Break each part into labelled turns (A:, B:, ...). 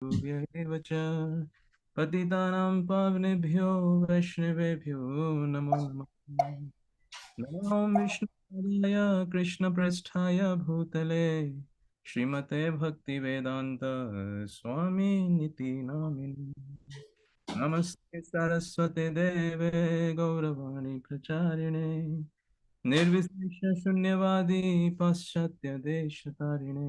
A: भूभ्यैव च पतितानां पावनेभ्यो वैष्णवेभ्यो नमो नमः। नमो विष्णुपादाय कृष्णप्रेष्ठाय भूतले श्रीमते भक्तिवेदान्त स्वामिनिति नामिने। नमस्ते सरस्वते देवे गौरवाणी प्रचारिणे निर्विशेषशून्यवादी पाश्चात्यदेशतारिणे।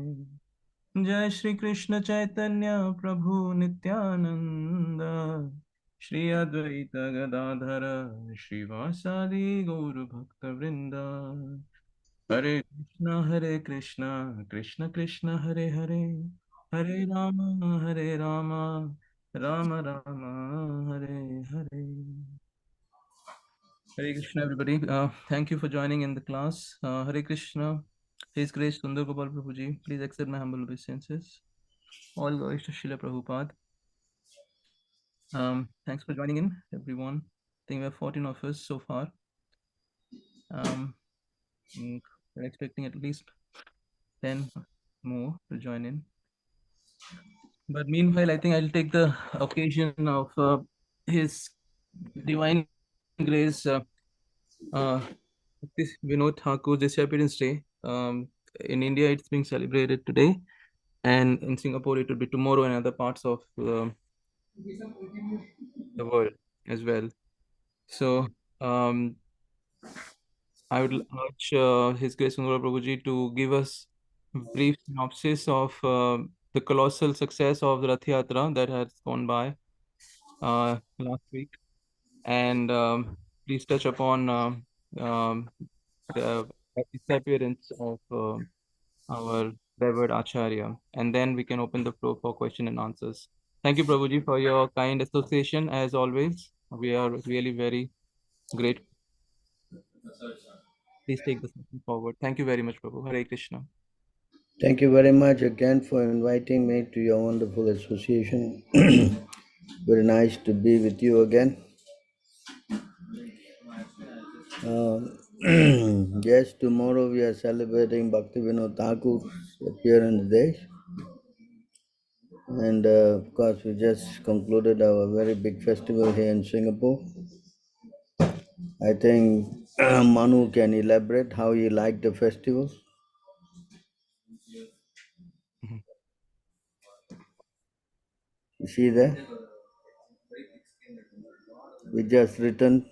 A: जय श्री कृष्ण चैतन्य प्रभु नित्यानंद श्री अद्वैत गदाधर श्रीवासादि गौर भक्त वृंद। हरे Krishna Krishna Krishna Hare Hare Hare Ram Ram Ram Hare Hare. Hare Krishna, everybody. Thank you for joining in the class. Hare Krishna. His Grace Sundar Gopāl Prabhuji. Please accept my humble obeisances. All glories to Srila Prabhupada. Thanks for joining in, everyone. I think we have 14 of us so far. We're expecting at least 10 more to join in. But meanwhile, I think I'll take the occasion of His Divine Grace, this Vinod Thakur's Disappearance Day. In India, it's being celebrated today, and in Singapore, it will be tomorrow, and other parts of the world as well. So, I would urge His Grace Sundar Prabhuji to give us a brief synopsis of the colossal success of the Rath Yatra that has gone by last week, and please touch upon the disappearance of our revered Acharya, and then we can open the floor for question and answers. Thank you, Prabhuji, for your kind association. As always, we are really very grateful. Please take the session forward. Thank you very much, Prabhu. Hare Krishna.
B: Thank you very much again for inviting me to your wonderful association. Very nice to be with you again. Yes, tomorrow we are celebrating Bhaktivinoda Thakur's appearance day. And of course, we just concluded our very big festival here in Singapore. I think Manu can elaborate how he liked the festival. Is he there? We just returned.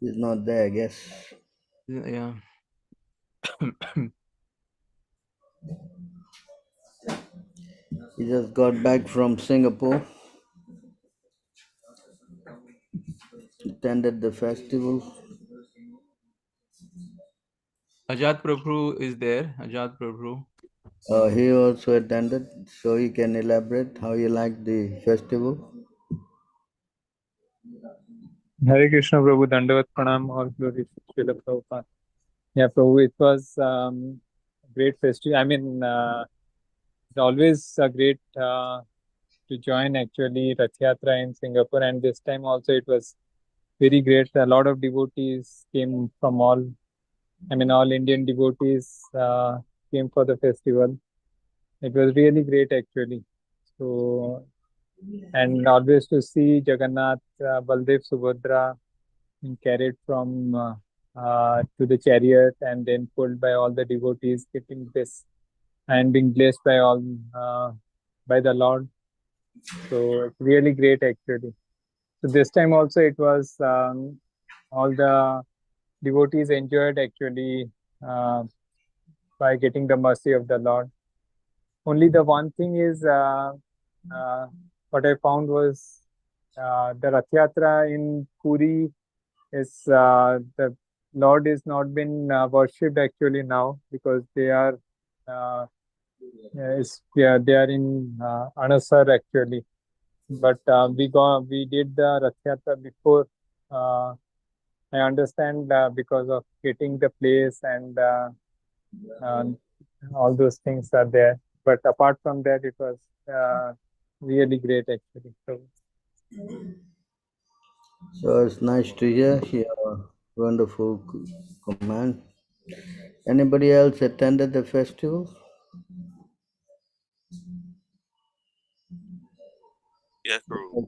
B: He's not there, I guess.
A: Yeah.
B: He just got back from Singapore, attended the festival.
A: Ajat Prabhu is there. Ajat Prabhu.
B: He also attended, so he can elaborate how he liked the festival.
C: Hare Krishna Prabhu, Dandavat Pranam, all glories to Srila Prabhupada. Yeah, Prabhu, it was great festival. I mean, it's always great to join actually Rath Yatra in Singapore, and this time also it was very great. A lot of devotees came from all Indian devotees came for the festival. It was really great actually. So, and always to see Jagannath, Baldev, Subhadra carried from to the chariot and then pulled by all the devotees, getting this and being blessed by all by the Lord. So it's really great actually. So this time also it was all the devotees enjoyed actually by getting the mercy of the Lord. Only the one thing is what I found was the Rath Yatra in Puri is the Lord is not been worshipped actually now because they are they are in Anasar actually. But we did the Rath Yatra before. I understand because of getting the place and all those things are there. But apart from that, it was really great actually.
B: So it's nice to hear your wonderful command. Anybody else attended the festival?
D: Yes, Guru.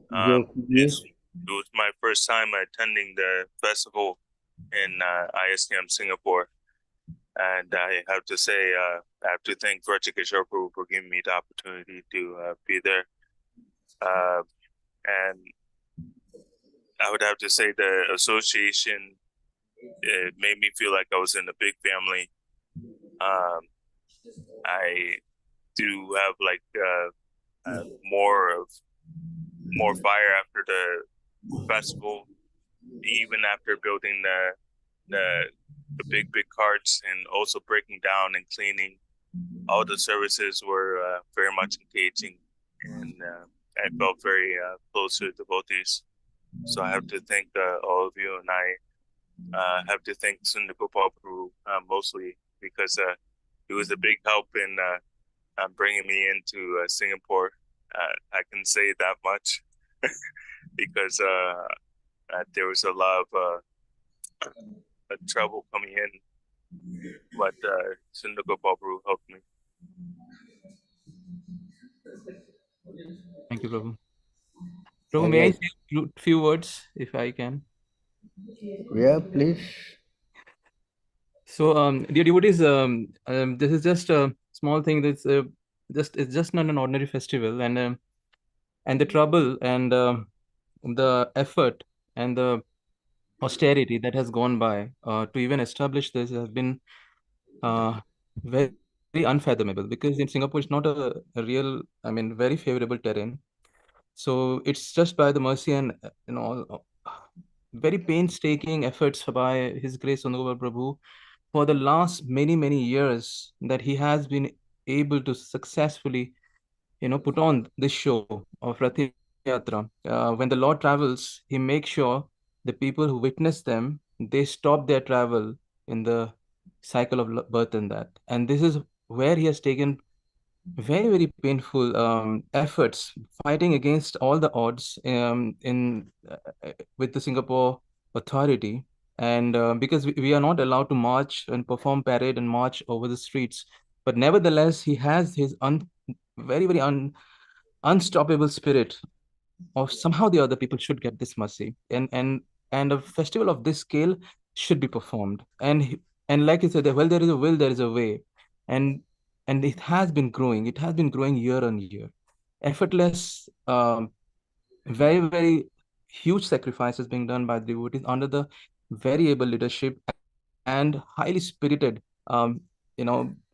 B: Yes.
D: It was my first time attending the festival in ISTM Singapore, and I have to say, I have to thank Vartika Kishore Prabhu for giving me the opportunity to be there. And I would have to say the association, it made me feel like I was in a big family. I do have like more fire after the festival, even after building the big carts and also breaking down and cleaning. All the services were very much engaging, and I felt very close to the devotees. So I have to thank all of you, and I have to thank Sundar Gopāl mostly because he was a big help in bringing me into Singapore. I can say that much because there was a lot of trouble coming in, but Sundar Gopāl helped me.
A: Thank you, Prabhu. Prabhu, may I say a few words if I can?
B: Yeah, please.
A: So, dear devotees, this is just a small thing. That's it's just not an ordinary festival, and the trouble and the effort and the austerity that has gone by to even establish this has been very unfathomable, because in Singapore it's not a real, I mean, very favorable terrain. So it's just by the mercy and very painstaking efforts by His Grace Sundar Prabhu for the last many years that he has been able to successfully put on this show of Rath Yatra. When the Lord travels, he makes sure the people who witness them, they stop their travel in the cycle of birth and that. And this is where he has taken very painful efforts, fighting against all the odds in with the Singapore authority. And because we are not allowed to march and perform parade and march over the streets, but nevertheless he has his very unstoppable spirit of somehow the other people should get this mercy, and a festival of this scale should be performed. And like you said, well, there is a will, there is a way. And it has been growing, year on year. Effortless, very huge sacrifices being done by the devotees under the very able leadership and highly spirited,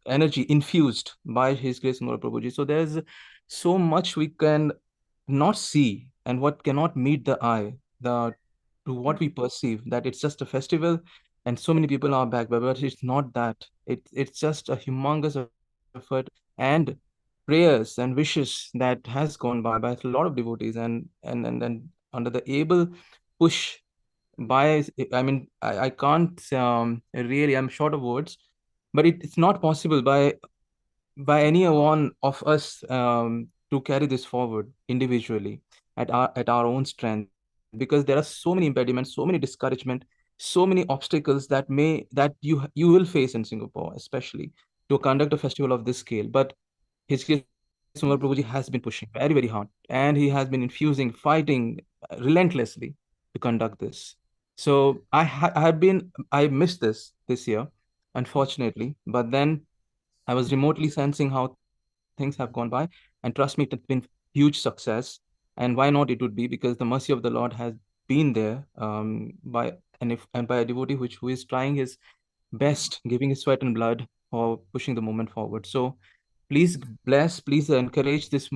A: energy infused by His Grace Nora Prabhuji. So there's so much we can not see, and what cannot meet the eye, the to what we perceive, that it's just a festival and so many people are back, but it's not that. It's just a humongous effort and prayers and wishes that has gone by a lot of devotees, and under the able push by, I mean, I can't really, I'm short of words, but it's not possible by any one of us to carry this forward individually at our own strength, because there are so many impediments, so many discouragement, so many obstacles that you will face in Singapore, especially to conduct a festival of this scale. But His Grace Umar Prabhuji has been pushing very hard, and he has been infusing, fighting relentlessly to conduct this. So I missed this year, unfortunately, but then I was remotely sensing how things have gone by, and trust me, it's been huge success. And why not? It would be because the mercy of the Lord has been there, by a devotee who is trying his best, giving his sweat and blood for pushing the movement forward. So please bless, please encourage this,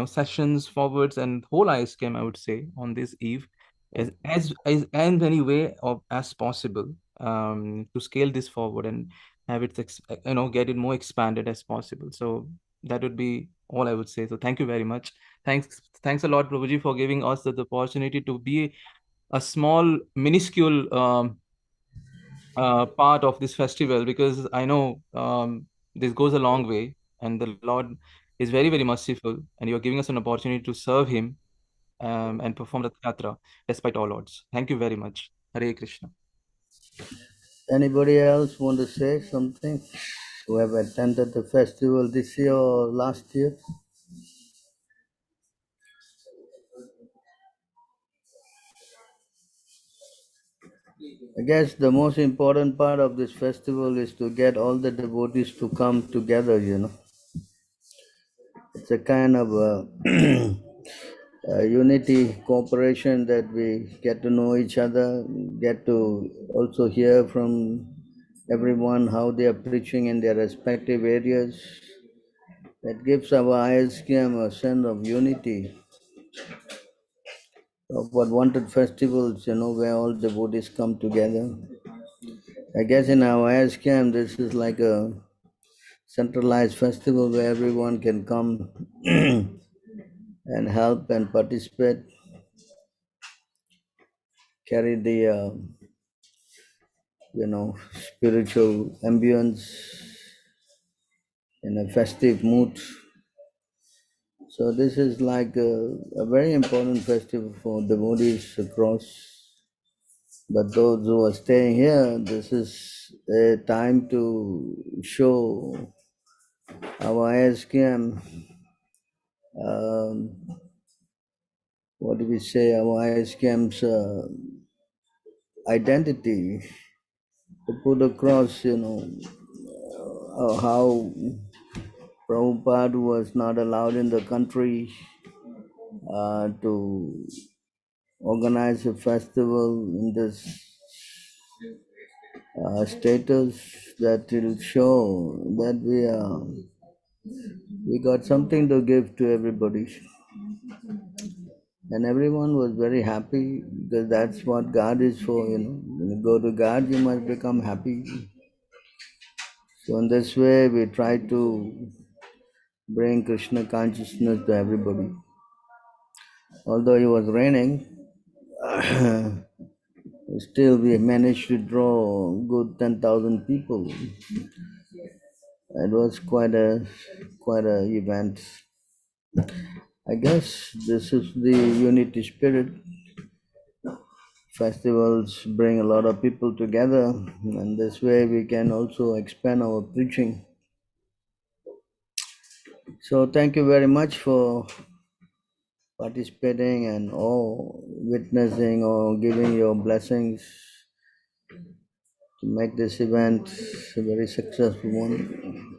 A: sessions forwards and whole ISKM, I would say, on this eve, as and any way of as possible, to scale this forward and have it get it more expanded as possible. So that would be all I would say. So thank you very much. Thanks a lot, Prabhuji, for giving us the opportunity to be a small minuscule part of this festival, because I know this goes a long way, and the Lord is very merciful, and you are giving us an opportunity to serve Him, and perform the Yatra despite all odds. Thank you very much. Hare Krishna.
B: Anybody else want to say something? Who have attended the festival this year or last year? I guess the most important part of this festival is to get all the devotees to come together. It's a kind of unity, cooperation that we get to know each other, get to also hear from everyone how they are preaching in their respective areas. That gives our ISKM a sense of unity, of what wanted festivals, where all devotees come together. I guess in our ISKM, this is like a centralized festival where everyone can come and help and participate, carry the spiritual ambience in a festive mood. So this is like a very important festival for devotees across. But those who are staying here, this is a time to show our ISKM, um, what do we say, our ISKM's identity, to put across, how Prabhupada was not allowed in the country to organize a festival in this status, that will show that we got something to give to everybody. And everyone was very happy because that's what God is for. When you go to God, you must become happy. So in this way, we try to bring Krishna consciousness to everybody. Although it was raining, still we managed to draw good 10,000 people. It was quite a event. I guess this is the unity spirit. Festivals bring a lot of people together, and this way we can also expand our preaching. So thank you very much for participating and all witnessing or giving your blessings to make this event a very successful one.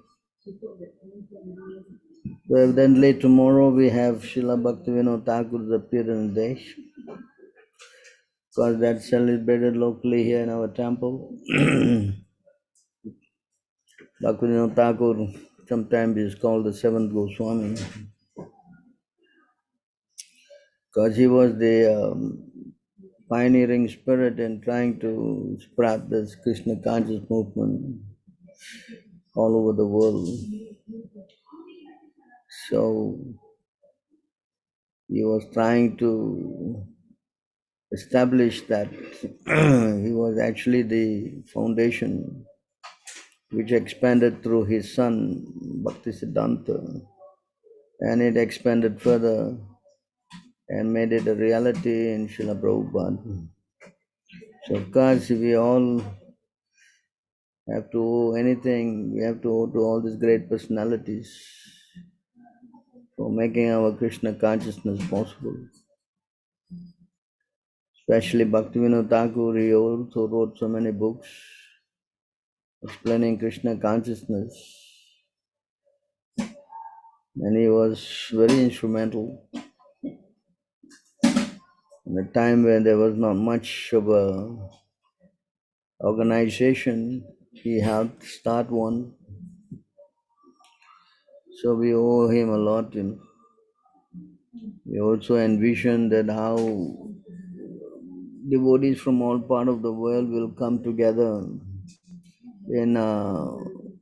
B: So evidently tomorrow we have Srila Bhaktivinoda Thakur's appearance day, because that's celebrated locally here in our temple. Bhaktivinoda Thakur sometimes is called the seventh Goswami, because he was the pioneering spirit in trying to spread this Krishna conscious movement all over the world. So he was trying to establish that he was actually the foundation which expanded through his son Bhaktisiddhanta, and it expanded further and made it a reality in Srila Prabhupada. So of course we all have to owe anything, we have to owe to all these great personalities for making our Krishna consciousness possible. Especially Bhaktivinoda Thakur, he also wrote so many books explaining Krishna consciousness, and he was very instrumental in a time when there was not much of a organization. He helped start one, so we owe him a lot. We also envision that how devotees from all parts of the world will come together in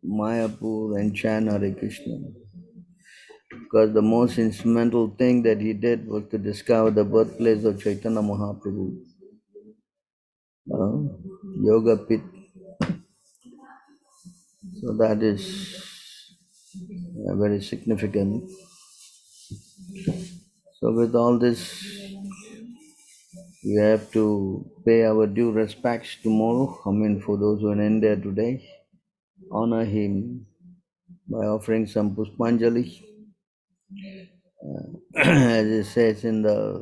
B: Mayapur and chant Hare Krishna. Because the most instrumental thing that he did was to discover the birthplace of Chaitanya Mahaprabhu, Yoga Pit. So that is very significant. So with all this We have to pay our due respects tomorrow. I mean, for those who are in India today, honor him by offering some Puspanjali. As it says in the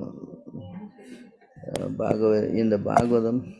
B: Bhagavatam,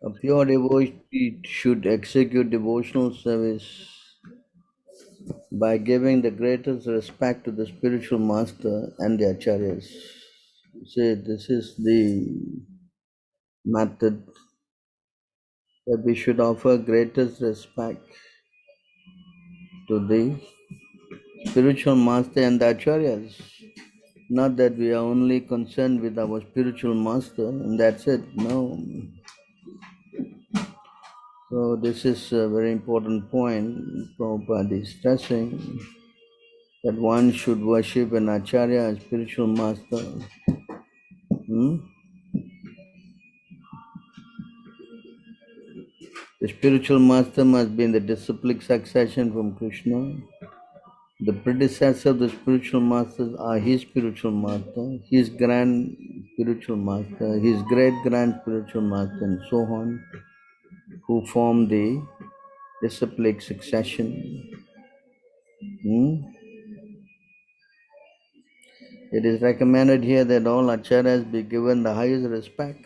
B: a pure devotee should execute devotional service by giving the greatest respect to the spiritual master and the acharyas. See, this is the method that we should offer greatest respect to the spiritual master and the acharyas. Not that we are only concerned with our spiritual master and that's it. No. So this is a very important point Prabhupada is stressing, that one should worship an acharya, a spiritual master. The spiritual master must be in the disciplic succession from Krishna. The predecessor of the spiritual masters are his spiritual master, his grand spiritual master, his great-grand spiritual master, and so on, who form the disciplic succession. It is recommended here that all acharyas be given the highest respect.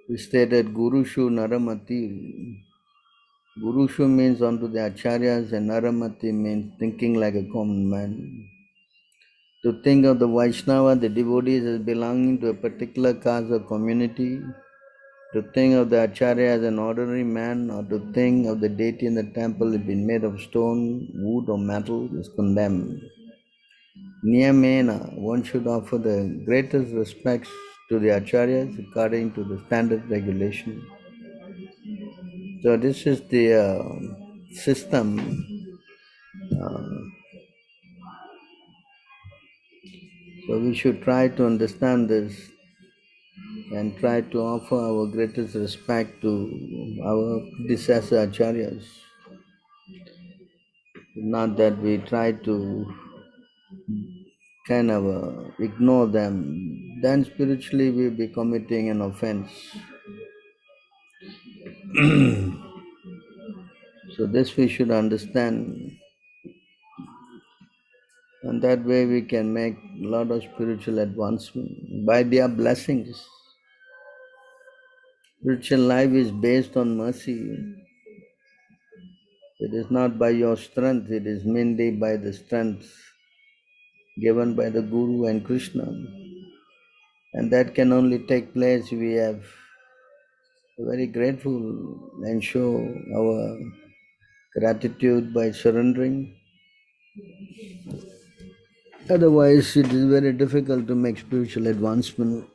B: We stated Gurushu Naramati. Gurushu means unto the acharyas and Naramati means thinking like a common man. To think of the Vaishnava, the devotees, as belonging to a particular caste or community, to think of the acharya as an ordinary man, or to think of the deity in the temple as being made of stone, wood, or metal is condemned. Niyamena, one should offer the greatest respects to the acharyas according to the standard regulation. So this is the system. So we should try to understand this and try to offer our greatest respect to our predecessor acharyas. Not that we try to kind of ignore them, then spiritually we'll be committing an offense. So this we should understand, and that way we can make a lot of spiritual advancement by their blessings. Spiritual life is based on mercy. It is not by your strength, it is mainly by the strength given by the Guru and Krishna. And that can only take place we have very grateful and show our gratitude by surrendering. Otherwise, it is very difficult to make spiritual advancement.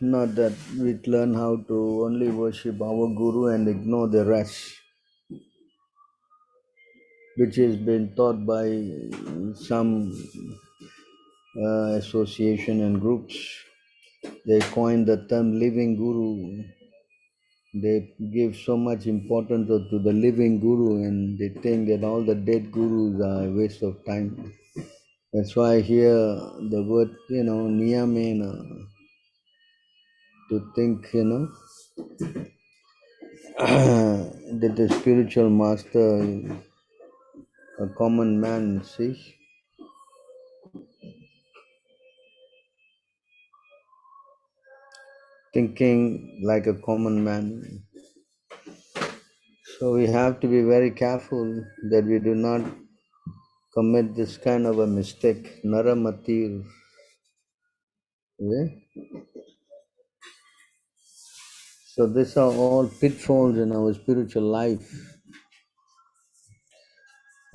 B: Not that we learn how to only worship our Guru and ignore the rest, which has been taught by some association and groups. They coined the term living Guru. They give so much importance to the living Guru and they think that all the dead Gurus are a waste of time. That's why here the word, niyamena, to think, that the spiritual master is a common man, see? Thinking like a common man. So we have to be very careful that we do not commit this kind of a mistake, naramatir. Okay? So these are all pitfalls in our spiritual life,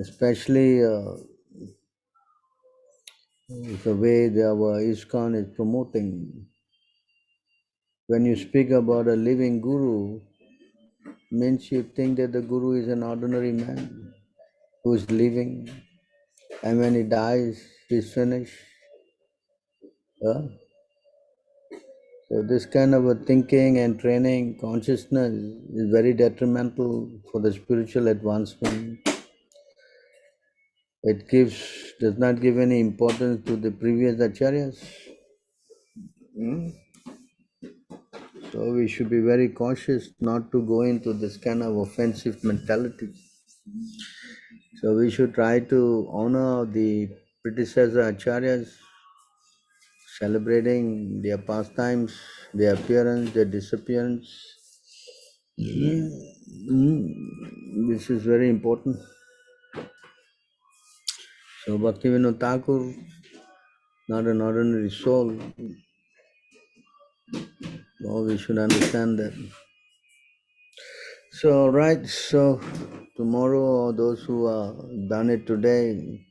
B: especially The way our ISKCON is promoting. When you speak about a living guru, means you think that the guru is an ordinary man who is living, and when he dies, he's finished. Yeah? So this kind of a thinking and training consciousness is very detrimental for the spiritual advancement. It does not give any importance to the previous acharyas. Hmm? So we should be very cautious not to go into this kind of offensive mentality. So we should try to honor the predecessor acharyas, celebrating their pastimes, their appearance, their disappearance. This is very important. So Bhaktivinoda Thakur, not an ordinary soul. Oh, we should understand that. So right, so tomorrow, those who are done it today,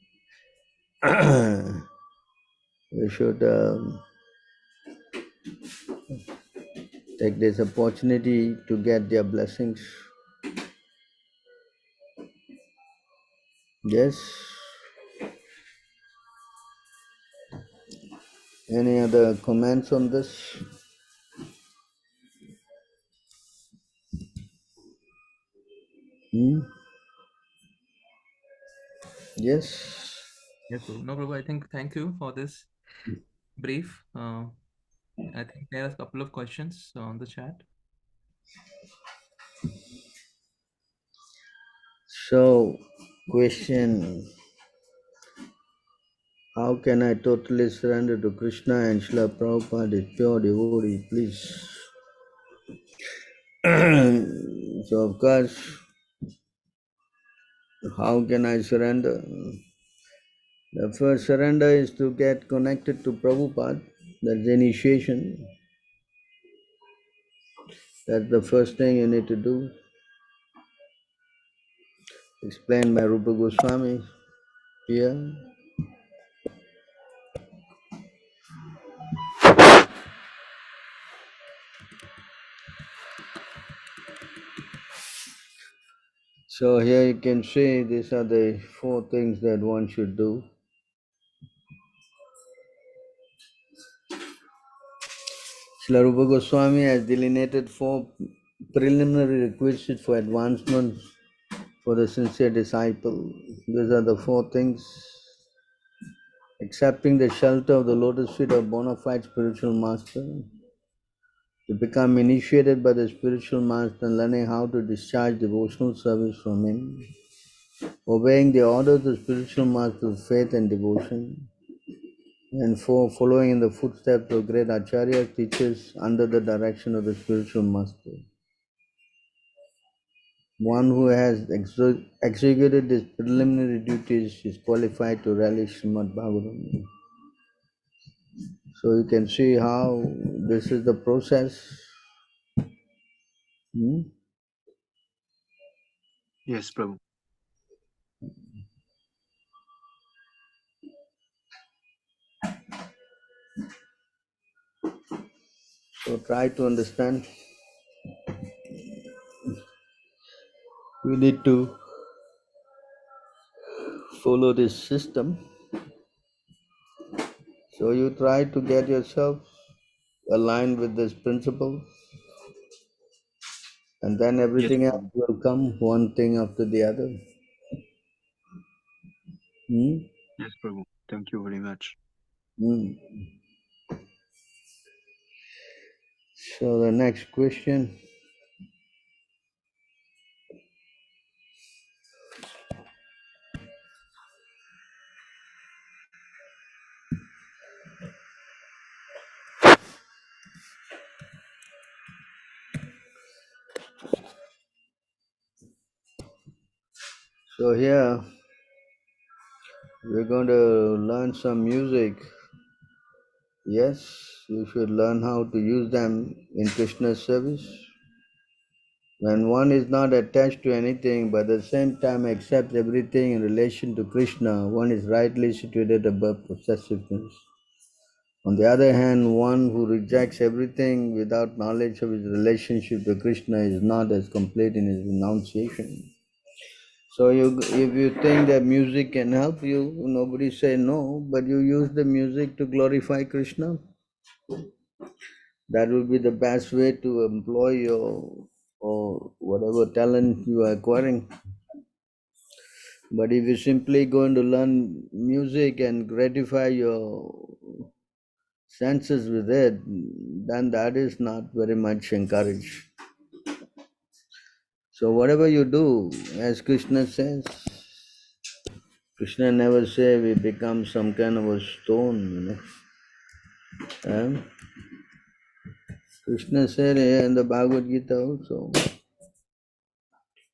B: we should take this opportunity to get their blessings. Yes. Any other comments on this? Hmm? Yes.
A: Yes, Prabhu. No, Prabhu, I think thank you for this brief. I think there are a couple of questions on the chat.
B: So, question: how can I totally surrender to Krishna and Srila Prabhupada is pure devotee? Please. So, of course, how can I surrender? The first surrender is to get connected to Prabhupada. That's the initiation. That's the first thing you need to do. Explained by Rupa Goswami here. So here you can see these are the 4 things that one should do. Srila Rupa Goswami has delineated 4 preliminary requisites for advancement for the sincere disciple. These are the 4 things: accepting the shelter of the lotus feet of bona fide spiritual master, to become initiated by the spiritual master and learning how to discharge devotional service from him, obeying the orders of the spiritual master with faith and devotion, and 4, following in the footsteps of great acharyas, teachers under the direction of the spiritual master. One who has executed these preliminary duties is qualified to relish Srimad Bhagavatam. So you can see how this is the process.
E: Yes, Prabhu.
B: So try to understand. We need to follow this system. So you try to get yourself aligned with this principle, and then
E: Yes,
B: everything else
E: Prabhu.
B: will come one thing after the other. Hmm?
E: Yes, Prabhu. Thank you very much.
B: Hmm. So the next question. So here we're going to learn some music. Yes, you should learn how to use them in Krishna's service. When one is not attached to anything, but at the same time accepts everything in relation to Krishna, one is rightly situated above possessiveness. On the other hand, one who rejects everything without knowledge of his relationship to Krishna is not as complete in his renunciation. So if you think that music can help you, nobody say no, but you use the music to glorify Krishna, that would be the best way to employ your or whatever talent you are acquiring. But if you're simply going to learn music and gratify your senses with it, then that is not very much encouraged. So whatever you do, as Krishna says, Krishna never say we become some kind of a stone, Krishna said in the Bhagavad Gita also,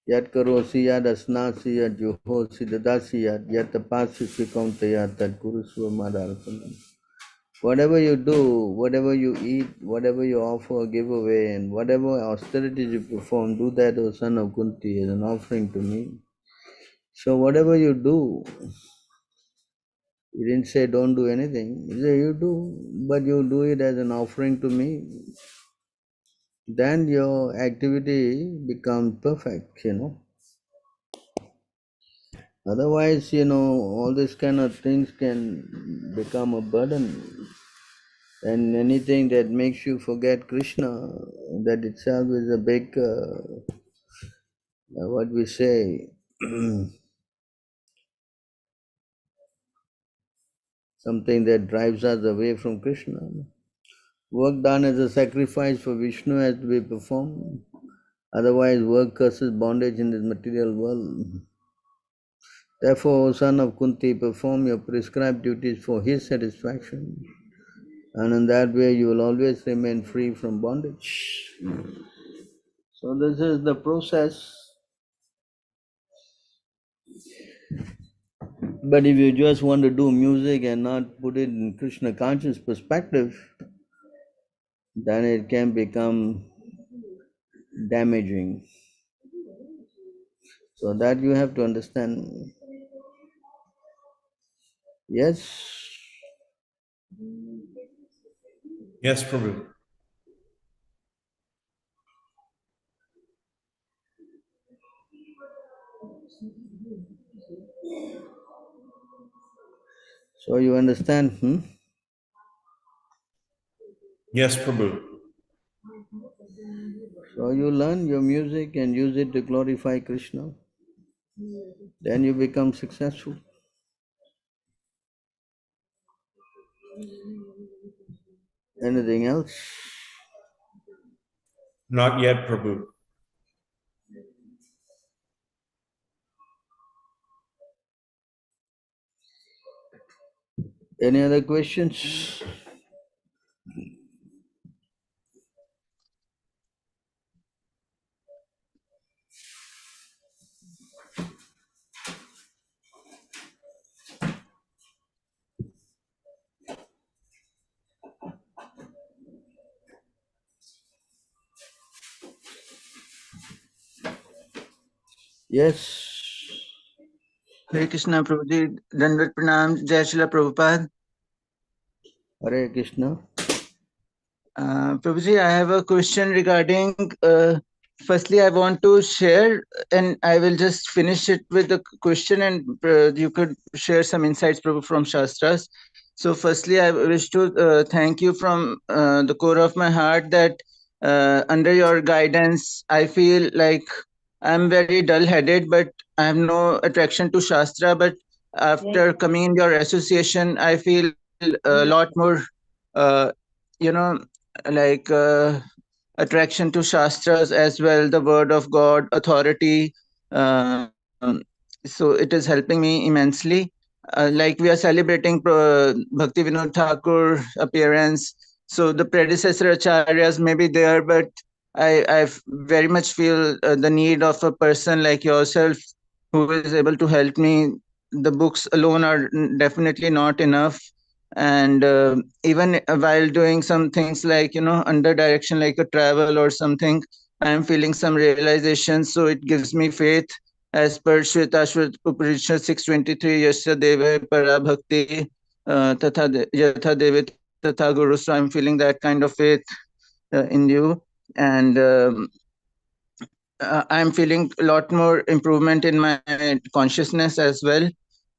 B: Yat karosi yad asnasi yad juhosi dadasi yat tapasi sikauntaya tad kurusva madarpanam. Whatever you do, whatever you eat, whatever you offer, give away, and whatever austerities you perform, do that, O son of Kunti, as an offering to me. So whatever you do, he didn't say don't do anything. He said you do, but you do it as an offering to me. Then your activity becomes perfect, Otherwise, all these kind of things can become a burden. And anything that makes you forget Krishna, that itself is a big, what we say, something that drives us away from Krishna. Work done as a sacrifice for Vishnu has to be performed. Otherwise, work causes bondage in this material world. Therefore, O son of Kunti, perform your prescribed duties for his satisfaction. And in that way, you will always remain free from bondage. So this is the process. But if you just want to do music and not put it in Krishna conscious perspective, then it can become damaging. So that you have to understand. Yes?
F: Yes, Prabhu.
B: So you understand?
F: Yes, Prabhu.
B: So you learn your music and use it to glorify Krishna. Then you become successful. Anything else?
F: Not yet, Prabhu.
B: Any other questions? Yes.
G: Hare Krishna Prabhuji, Dandavat Pranam, Jai Srila Prabhupada.
B: Hare Krishna.
G: Prabhuji, I have a question regarding, firstly, I want to share, and I will just finish it with the question, and you could share some insights, Prabhu, from Shastras. So, firstly, I wish to thank you from the core of my heart that under your guidance, I feel like I'm very dull-headed, but I have no attraction to Shastra. But after coming in your association, I feel a lot more, uh, you know, like attraction to shastras as well, the word of God, authority. So it is helping me immensely. Like we are celebrating Bhakti Vinod Thakur appearance. So the predecessor acharyas may be there, but I very much feel the need of a person like yourself who is able to help me. The books alone are definitely not enough, and even while doing some things like under direction like a travel or something, I am feeling some realization, so it gives me faith. As per Shvetashvat Upanishad 623, Yasya Deva Para Bhakti Yatha Deve Tatha Guru. So I'm feeling that kind of faith in you. And I'm feeling a lot more improvement in my consciousness as well.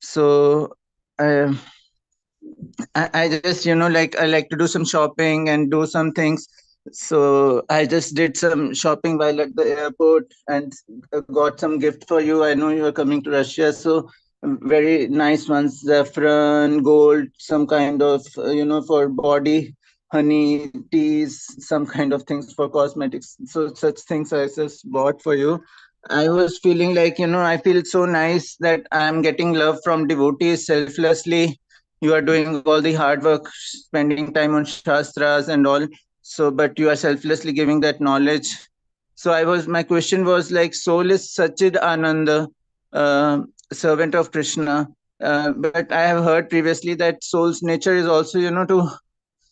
G: So I, I just, like I like to do some shopping and do some things. So I just did some shopping while at the airport and got some gift for you. I know you are coming to Russia, so very nice ones, saffron, gold, some kind of, for body, honey, teas, some kind of things for cosmetics. So such things I just bought for you. I was feeling like, I feel so nice that I'm getting love from devotees selflessly. You are doing all the hard work, spending time on shastras and all. So, but you are selflessly giving that knowledge. So my question was like, soul is Sachid Ananda, servant of Krishna. But I have heard previously that soul's nature is also,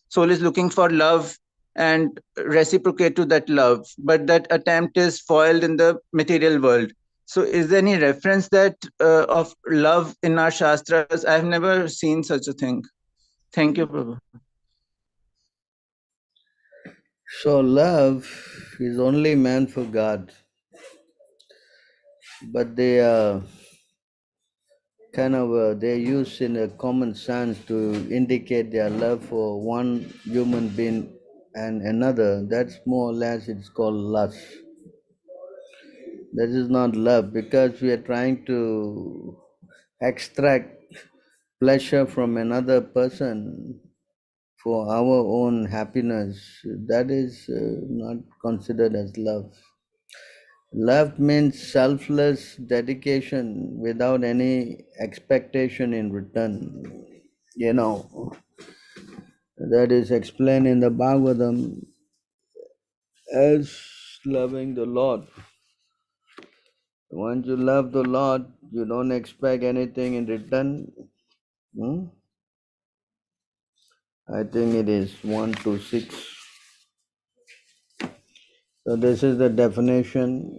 G: soul is looking for love and reciprocate to that love. But that attempt is foiled in the material world. So is there any reference that of love in our shastras? I've never seen such a thing. Thank you, Prabhu.
B: So love is only meant for God, but they are they're used in a common sense to indicate their love for one human being and another. That's more or less it's called lust. That is not love, because we are trying to extract pleasure from another person for our own happiness. That is not considered as love. Love means selfless dedication without any expectation in return. That is explained in the Bhagavatam as loving the Lord. Once you love the Lord, you don't expect anything in return. I think it is 1 to 6. So this is the definition.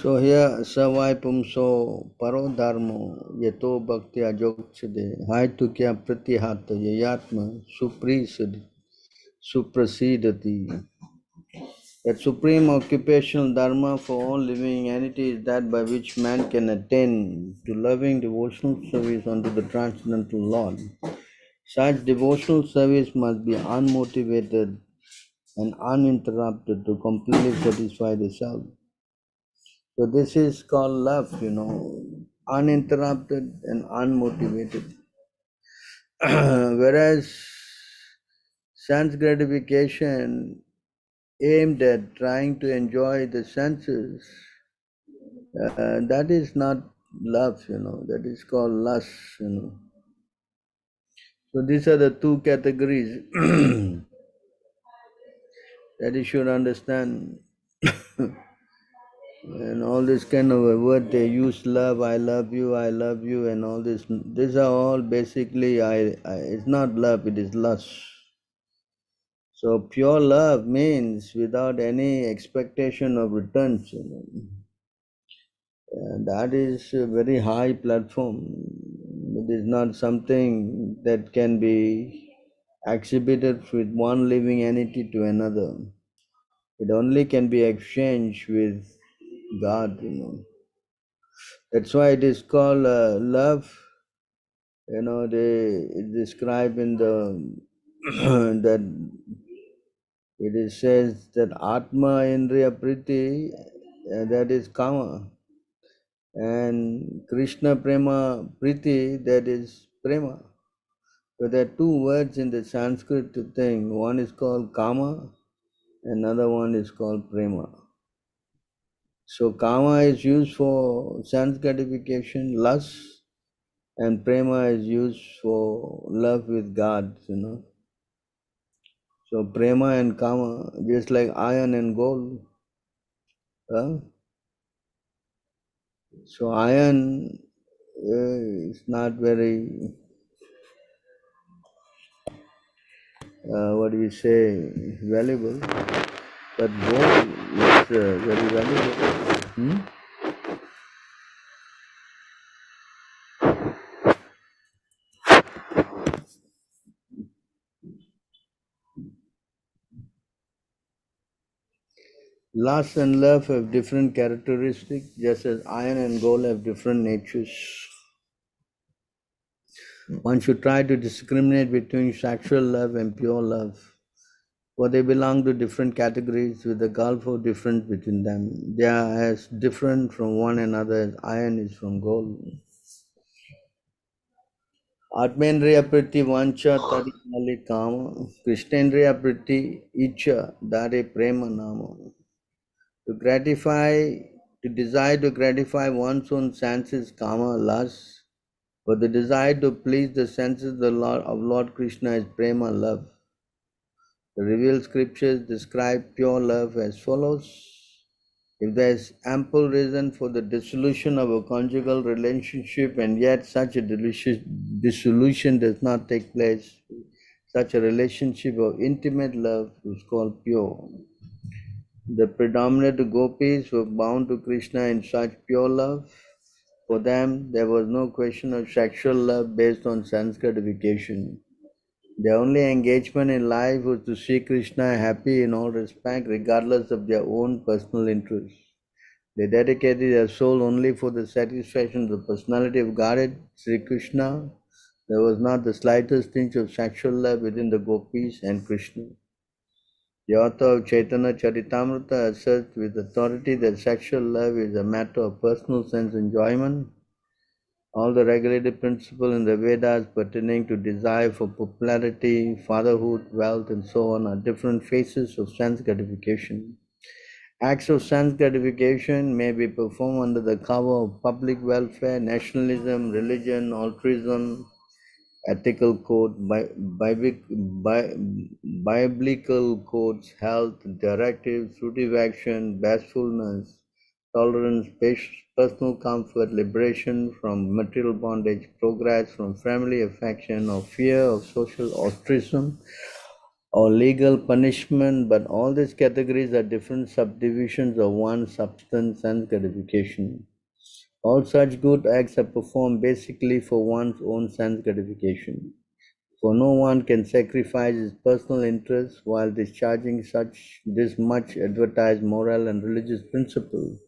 B: So here, savai pumso paro dharmo yato bhakti ajokchade hai tu kya pratihata yayatma suprasidati. That supreme occupational dharma for all living entity is that by which man can attain to loving devotional service unto the transcendental Lord. Such devotional service must be unmotivated and uninterrupted to completely satisfy the self. So this is called love, uninterrupted and unmotivated. Whereas sense gratification aimed at trying to enjoy the senses, that is not love, that is called lust. So these are the two categories that you should understand. And all this kind of a word they use, love, I love you, and all this. These are all basically, it's not love, it is lust. So pure love means without any expectation of returns. And that is a very high platform. It is not something that can be exhibited with one living entity to another. It only can be exchanged with God. That's why it is called love. They describe in the that it says that Atma Indriya Priti, that is Kama, and Krishna Prema Priti, that is Prema. So there are two words in the Sanskrit thing. One is called Kama, another one is called Prema. So kama is used for sense gratification, lust, and prema is used for love with God, So prema and kama, just like iron and gold. So iron is not very, what do you say, valuable, but gold is very valuable. Hmm? Lust and love have different characteristics, just as iron and gold have different natures. One should try to discriminate between sexual love and pure love, for they belong to different categories with a gulf of difference between them. They are as different from one another as iron is from gold. Atmendriya priti vancha tari mali kama, Krishnendriya priti icha dare prema nama. To gratify, to desire to gratify one's own senses, kama, lust, but the desire to please the senses of Lord Krishna is prema, love. The revealed scriptures describe pure love as follows. If there is ample reason for the dissolution of a conjugal relationship and yet such a dissolution does not take place, such a relationship of intimate love is called pure. The predominant gopis were bound to Krishna in such pure love. For them, there was no question of sexual love based on sense gratification. Their only engagement in life was to see Krishna happy in all respects, regardless of their own personal interests. They dedicated their soul only for the satisfaction of the personality of Godhead, Sri Krishna. There was not the slightest tinge of sexual love within the gopis and Krishna. The author of Chaitanya Charitamrita asserts with authority that sexual love is a matter of personal sense enjoyment. All the regulated principles in the Vedas pertaining to desire for popularity, fatherhood, wealth, and so on are different phases of sense gratification. Acts of sense gratification may be performed under the cover of public welfare, nationalism, religion, altruism, ethical code, biblical codes, health, directives, fruitive action, bashfulness, tolerance, personal comfort, liberation from material bondage, progress from family affection, or fear of social ostracism, or legal punishment, but all these categories are different subdivisions of one substance and gratification. All such good acts are performed basically for one's own sense gratification. For no one can sacrifice his personal interests while discharging this much advertised moral and religious principle.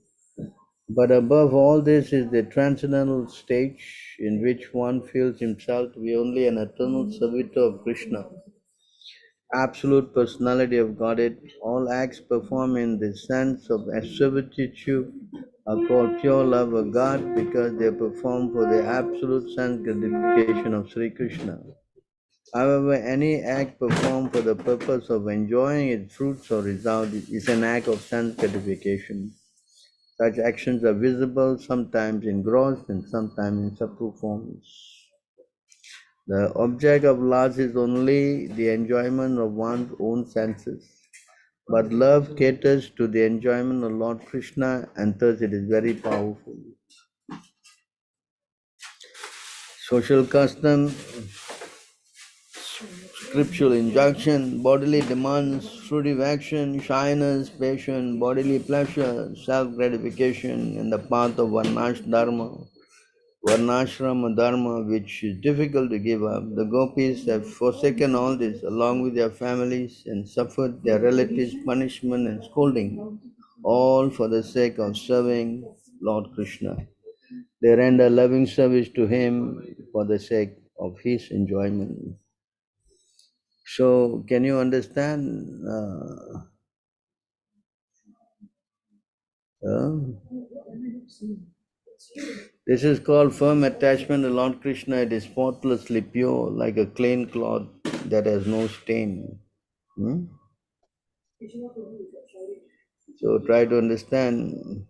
B: But above all this is the transcendental stage in which one feels himself to be only an eternal servitor of Krishna, absolute personality of Godhead. All acts performed in the sense of servitude are called pure love of God because they are performed for the absolute sense gratification of Sri Krishna. However, any act performed for the purpose of enjoying its fruits or result is an act of sense gratification. Such actions are visible sometimes in gross and sometimes in subtle forms. The object of lust is only the enjoyment of one's own senses. But love caters to the enjoyment of Lord Krishna, and thus it is very powerful. Social custom, scriptural injunction, bodily demands, fruitive action, shyness, passion, bodily pleasure, self-gratification in the path of Varnashrama dharma, which is difficult to give up. The gopis have forsaken all this along with their families and suffered their relatives' punishment and scolding, all for the sake of serving Lord Krishna. They render loving service to him for the sake of his enjoyment. So, can you understand? This is called firm attachment to Lord Krishna. It is faultlessly pure, like a clean cloth that has no stain. So try to understand.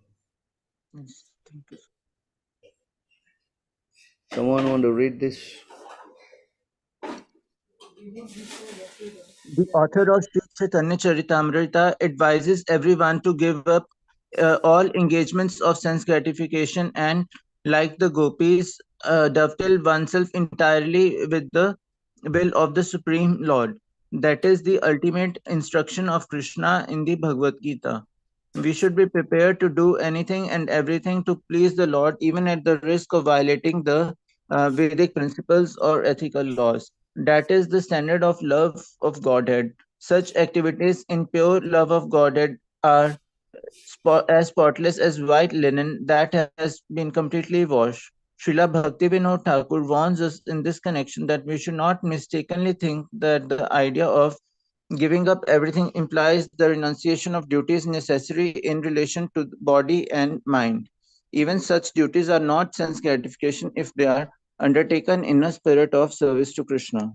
G: Yes, thank you.
B: Someone want to read this?
G: The author of Sri Chaitanya Charitamrita advises everyone to give up all engagements of sense gratification and, like the gopis, dovetail oneself entirely with the will of the Supreme Lord. That is the ultimate instruction of Krishna in the Bhagavad Gita. We should be prepared to do anything and everything to please the Lord, even at the risk of violating the Vedic principles or ethical laws. That is the standard of love of Godhead. Such activities in pure love of Godhead are as spotless as white linen that has been completely washed. Srila Bhaktivinoda Thakur warns us in this connection that we should not mistakenly think that the idea of giving up everything implies the renunciation of duties necessary in relation to the body and mind. Even such duties are not sense gratification if they are undertaken in a spirit of service to Krishna.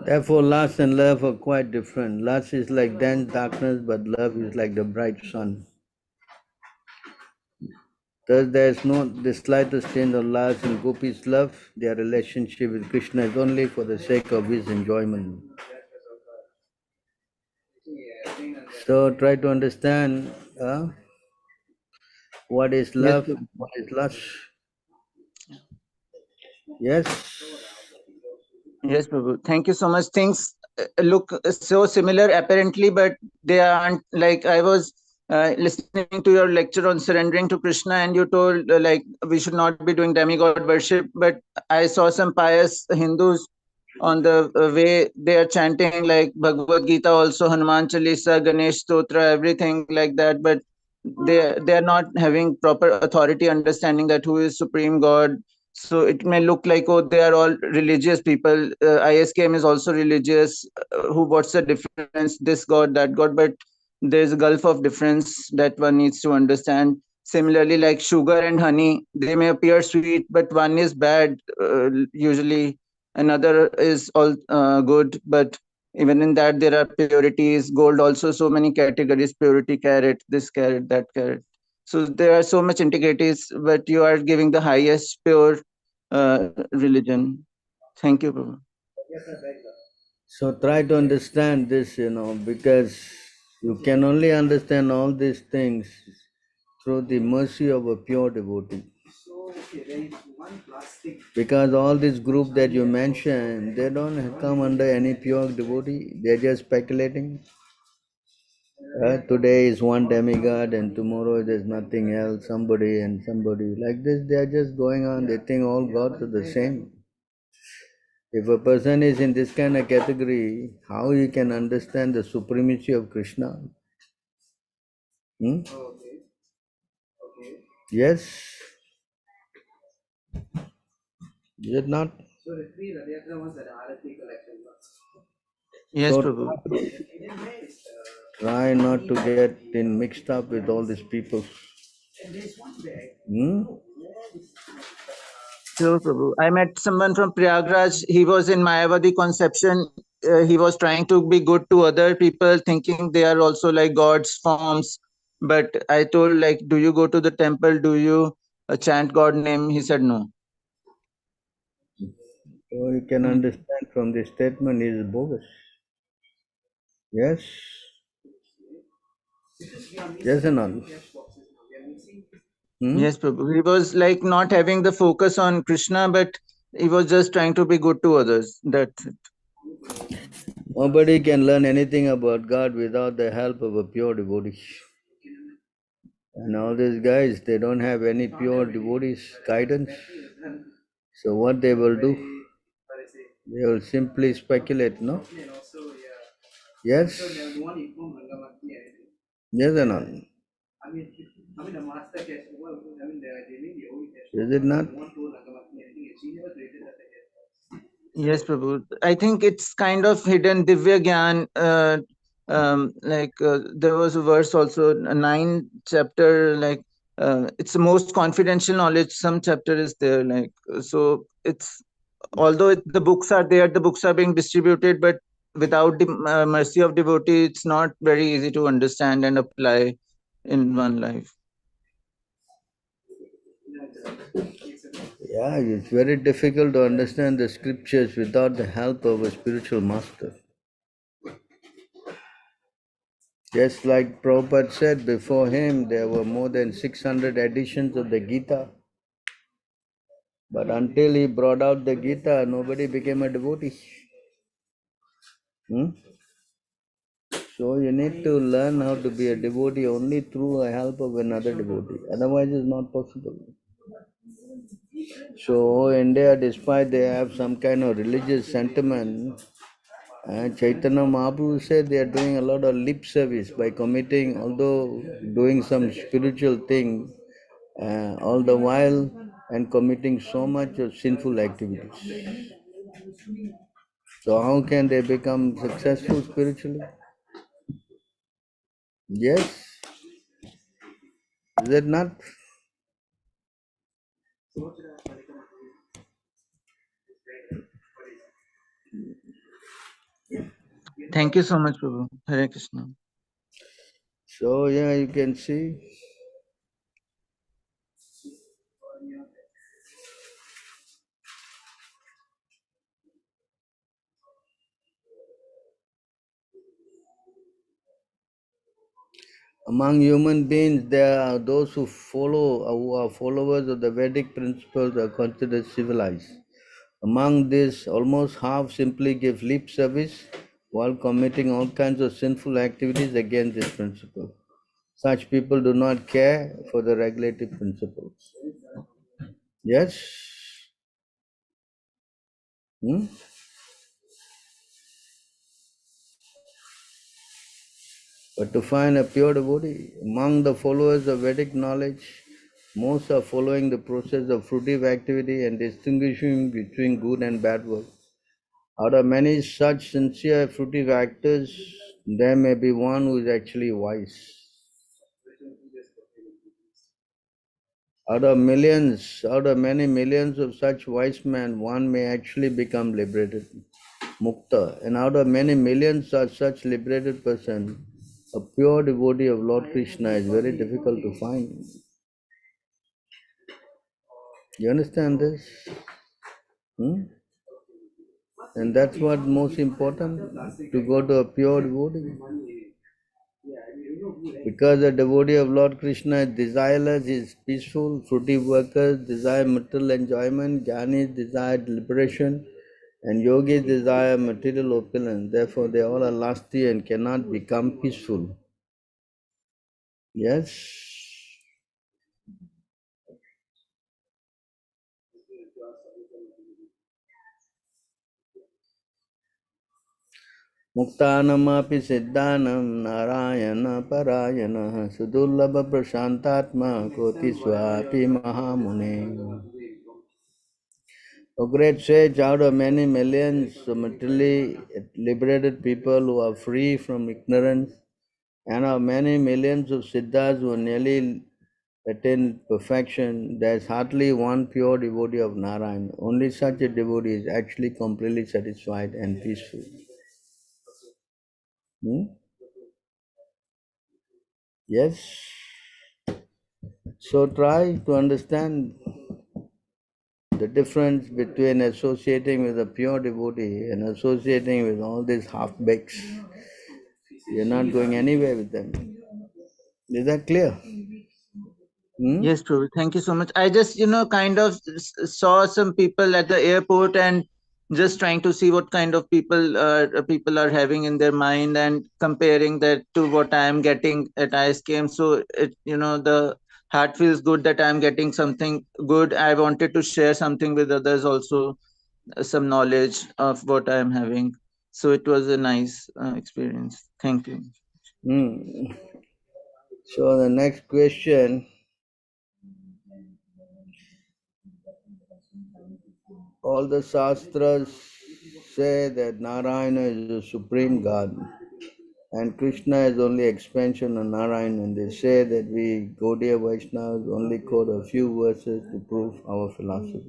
B: Therefore, lust and love are quite different. Lust is like dense darkness, but love is like the bright sun. Thus, there is no the slightest hint of lust in Gopi's love. Their relationship with Krishna is only for the sake of his enjoyment. So, try to understand what is
G: Yes,
B: love,
G: Prabhu.
B: what is lust. Yes.
G: Yes, Prabhu. Thank you so much. Things look so similar apparently, but they aren't. Like I was listening to your lecture on surrendering to Krishna, and you told like we should not be doing demigod worship. But I saw some pious Hindus on the way they are chanting like Bhagavad Gita, also Hanuman Chalisa, Ganesh Stotra, everything like that. But they are not having proper authority understanding that who is Supreme God. So it may look like, oh, they are all religious people. ISKM is also religious. Who? What's the difference? This God, that God, but there's a gulf of difference that one needs to understand. Similarly, like sugar and honey, they may appear sweet, but one is bad usually. Another is all good, but even in that there are purities. Gold also so many categories: purity, carat, this carat, that carat. So there are so much integrities, but you are giving the highest pure religion. Thank you, Prabhu.
B: So try to understand this, because you can only understand all these things through the mercy of a pure devotee. Because all this group that you mentioned, they don't come under any pure devotee. They're just speculating. Today is one demigod and tomorrow there's nothing else, somebody and somebody. Like this, they're just going on. They think all gods are the same. If a person is in this kind of category, how he can understand the supremacy of Krishna? Hmm? Yes? Is it not?
G: Yes,
B: So
G: Prabhu.
B: try not to get in mixed up with all these people. Hmm?
G: Sure, Prabhu. I met someone from Prayagraj. He was in Mayavadi conception. He was trying to be good to other people, thinking they are also like God's forms. But I told, like, do you go to the temple? Do you chant God name? He said no.
B: So you can understand from this statement is bogus. Yes? Yes or not? Hmm?
G: Yes, Prabhu. He was like not having the focus on Krishna, but he was just trying to be good to others. That's it.
B: Nobody can learn anything about God without the help of a pure devotee. And all these guys, they don't have any pure devotees guidance. So what they will do? They will simply speculate, no? Yes? Yes or not? Is it not?
G: Yes, Prabhu. I think it's kind of hidden Divya Gyan. There was a verse also, a 9 chapter, like it's the most confidential knowledge. Some chapter is there, like, so it's, although the books are there, the books are being distributed, but without the mercy of devotee, it's not very easy to understand and apply in one life.
B: Yeah, it's very difficult to understand the scriptures without the help of a spiritual master. Just like Prabhupada said, before him there were more than 600 editions of the Gita. But until he brought out the Gita, nobody became a devotee. Hmm? So you need to learn how to be a devotee only through the help of another devotee. Otherwise it's not possible. So India, despite they have some kind of religious sentiment, Chaitanya Mahaprabhu said they are doing a lot of lip service by committing, although doing some spiritual thing, all the while and committing so much of sinful activities. So how can they become successful spiritually? Yes, is it not?
G: Thank you so much, Prabhu. Hare Krishna.
B: So yeah, you can see. Among human beings, there are those who who are followers of the Vedic principles are considered civilized. Among this, almost half simply give lip service while committing all kinds of sinful activities against this principle. Such people do not care for the regulative principles. Yes? Hmm? But to find a pure devotee, among the followers of Vedic knowledge, most are following the process of fruitive activity and distinguishing between good and bad work. Out of many such sincere fruitive actors, there may be one who is actually wise. Out of many millions of such wise men, one may actually become liberated, mukta. And out of many millions of such liberated person, a pure devotee of Lord Krishna is very difficult to find. You understand this? Hmm? And that's what most important, to go to a pure devotee. Because a devotee of Lord Krishna is desireless, is peaceful, fruitive workers desire material enjoyment, jnanis desire liberation, and yogis desire material opulence. Therefore, they all are lusty and cannot become peaceful. Yes? Muktanamapi siddhanam narayana parayana sudurlabha prashantatma koti swapi mahamune. A great sage, out of many millions of materially liberated people who are free from ignorance, and of many millions of siddhas who are nearly attained perfection, there is hardly one pure devotee of Narayan. Only such a devotee is actually completely satisfied and peaceful. Hmm? Yes. So try to understand the difference between associating with a pure devotee and associating with all these half-bakes. You're not going anywhere with them. Is that clear? Hmm?
G: Yes, Prabhu. Thank you so much. I just, kind of saw some people at the airport and just trying to see what kind of people are having in their mind and comparing that to what I am getting at ISKM. So the heart feels good that I am getting something good. I wanted to share something with others also, some knowledge of what I am having. So it was a nice experience. Thank you.
B: Hmm. So the next question, all the Shastras say that Narayana is the supreme God. And Krishna is only expansion of Narayana, and they say that we Gaudiya Vaishnavas only quote a few verses to prove our philosophy.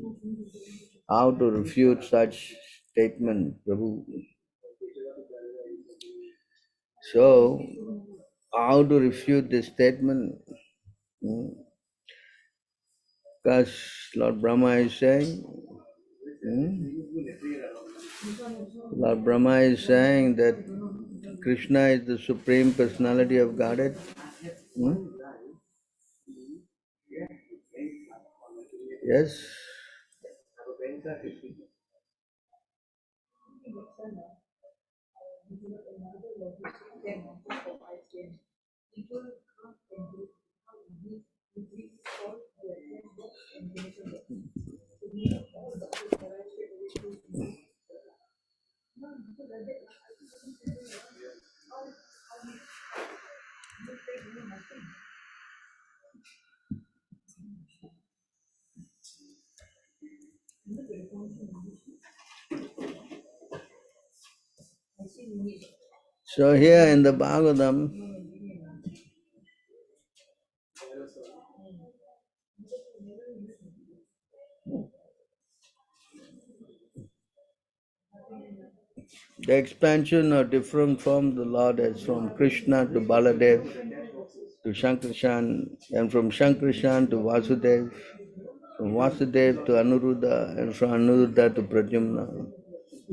B: How to refute such statement, Prabhu? So, how to refute this statement? Because Lord Brahma is saying, Lord Brahma is saying that Krishna is the Supreme Personality of Godhead. Yes. So here in the Bhagavatam, the expansion are different from the Lord as from Krishna to Baladev to Shankarshan, and from Shankarshan to Vasudev, from Vasudev to Anuruddha, and from Anuruddha to Pradyumna,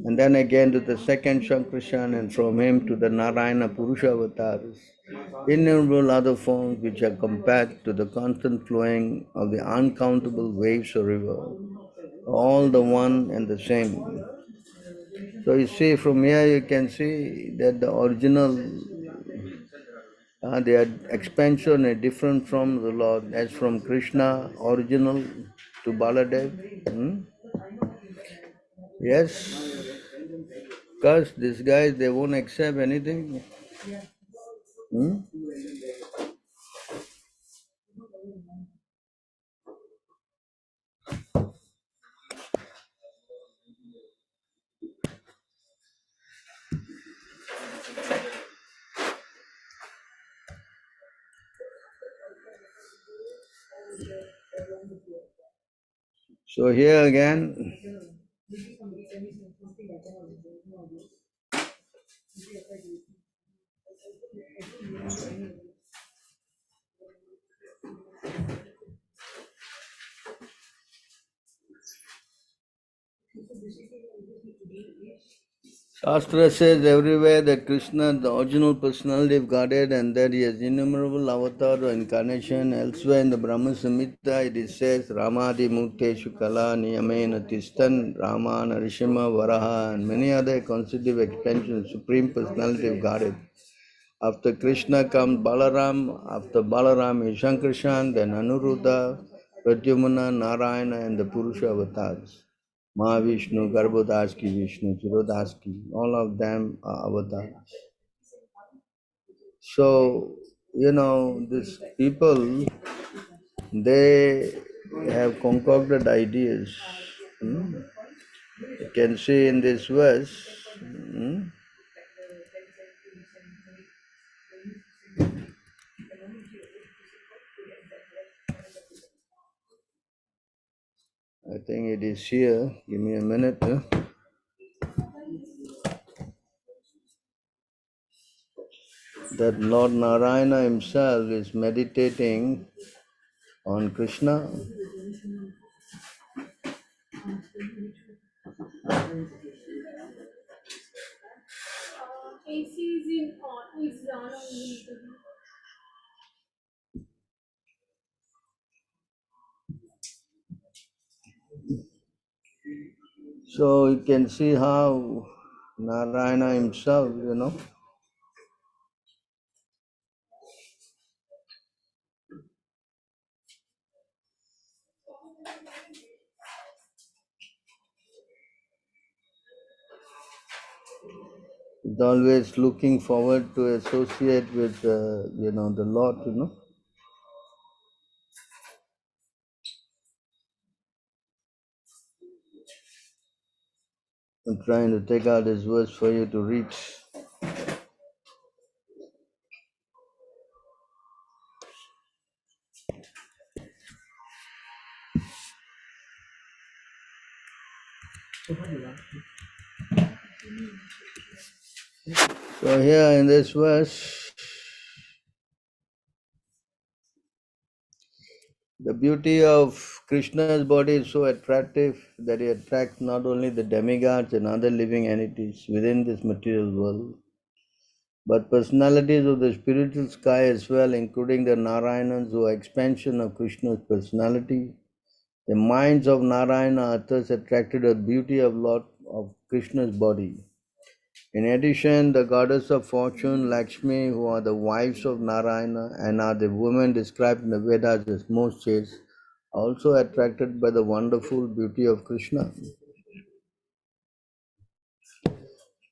B: and then again to the second Shankarshan, and from him to the Narayana Purusha avatars, innumerable other forms which are compared to the constant flowing of the uncountable waves of river, all the one and the same. So you see, from here you can see that the original, their expansion is different from the Lord, as from Krishna original to Baladev. Yes, because these guys, they won't accept anything. So here again, Shastra says everywhere that Krishna is the original personality of Godhead and that he has innumerable avatar or incarnation. Elsewhere in the Brahma Samhita it is says Ramadi Murteshu Kala Niyamena Tistan Rama Narishima Varaha and many other constitutive expansions, Supreme Personality of Godhead. After Krishna comes Balaram, after Balaram is Shankarshan, then Anuruddha, Pradyumna, Narayana and the Purusha avatars. Mahavishnu, Garbhodas ki Vishnu, Chirodas ki, all of them are avatars. So, these people, they have concocted ideas. You can see in this verse, I think it is here, give me a minute. That Lord Narayana himself is meditating on Krishna. So you can see how Narayana himself, is always looking forward to associate with, the Lord, I'm trying to take out this verse for you to read. So here in this verse, the beauty of Krishna's body is so attractive that it attracts not only the demigods and other living entities within this material world, but personalities of the spiritual sky as well, including the Narayanas who are expansion of Krishna's personality. The minds of Narayana are thus attracted to the beauty of Lord of Krishna's body. In addition, the goddess of fortune, Lakshmi, who are the wives of Narayana and are the women described in the Vedas as most chaste, are also attracted by the wonderful beauty of Krishna.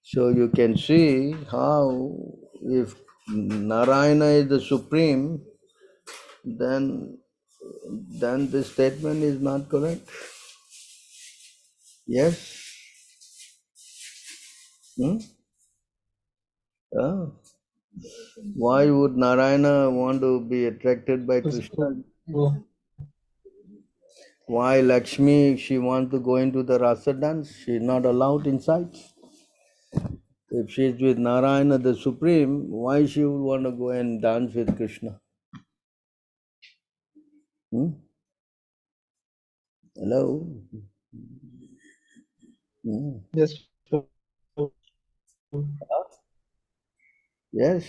B: So you can see how if Narayana is the supreme, then this statement is not correct. Yes? Hmm? Ah. Why would Narayana want to be attracted by Krishna? Why Lakshmi, she wants to go into the rasa dance? She is not allowed inside. If she is with Narayana the Supreme, why she would want to go and dance with Krishna? Hmm? Hello? Hmm.
C: Yes.
B: Yes.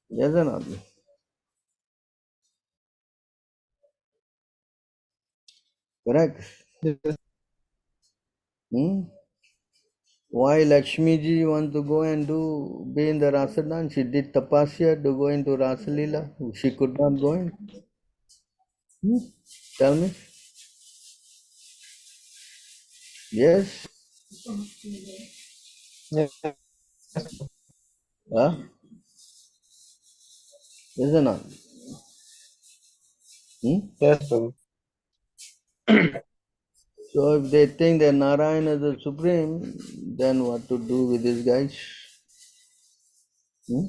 B: Yes or not? Correct.
C: Yes.
B: Hmm? Why Lakshmi ji want to go and be in the rasa dance? She did tapasya to go into Rasa Leela. She could not go in. Hmm? Tell me. Yes?
C: Yes.
B: Huh? Yes or not? Hmm?
C: Yes, Prabhu.
B: So if they think that Narayana is the supreme, then what to do with these guys? Hmm?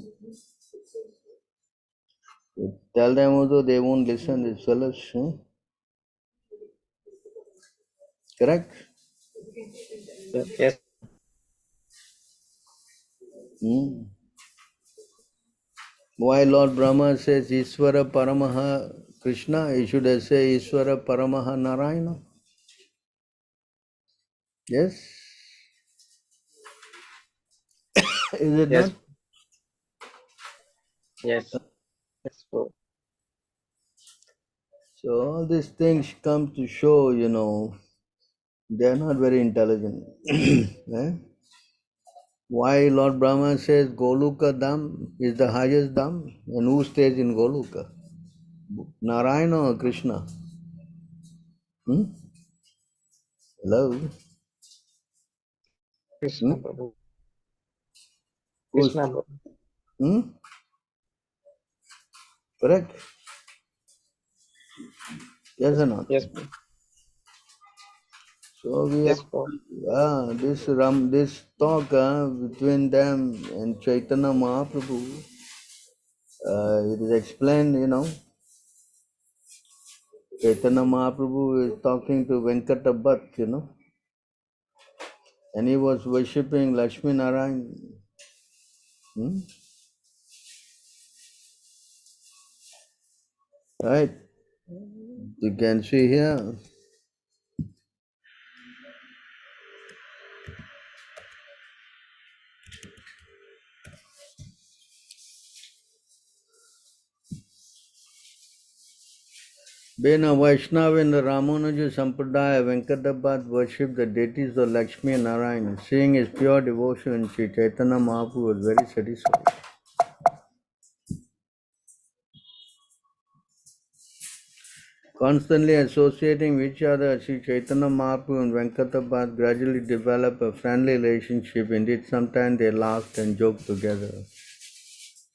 B: You tell them also they won't listen, these fellows. Hmm? Correct?
C: Yes.
B: Hmm? Why Lord Brahma says Ishvara Paramaha Krishna, he should have said Ishvara Paramaha Narayana. Yes? Is it
C: Yes.
B: not?
C: Yes. Yes, Prabhu.
B: So all these things come to show, they are not very intelligent. Eh? Why Lord Brahma says Goluka Dham is the highest Dham? And who stays in Goluka? Narayana or Krishna? Hmm? Hello? Hmm?
C: Krishna, Prabhu.
B: Who's,
C: Krishna, Prabhu.
B: hmm? Correct? Yes or not?
C: Yes, Prabhu.
B: So we
C: Yes,
B: have
C: Prabhu.
B: this talk between them and Chaitanya Mahaprabhu. It is explained, Chaitanya Mahaprabhu is talking to Venkata Bhatt, and he was worshipping Lakshmi Narayan. Hmm? Right? You can see here. Being a Vaishnava in the Ramanuja Sampradaya, Venkatapat worshipped the deities of Lakshmi and Narayana. Seeing his pure devotion, Sri Chaitanya Mahaprabhu was very satisfied. Constantly associating with each other, Sri Chaitanya Mahaprabhu and Venkatapat gradually developed a friendly relationship. Indeed, sometimes they laughed and joked together.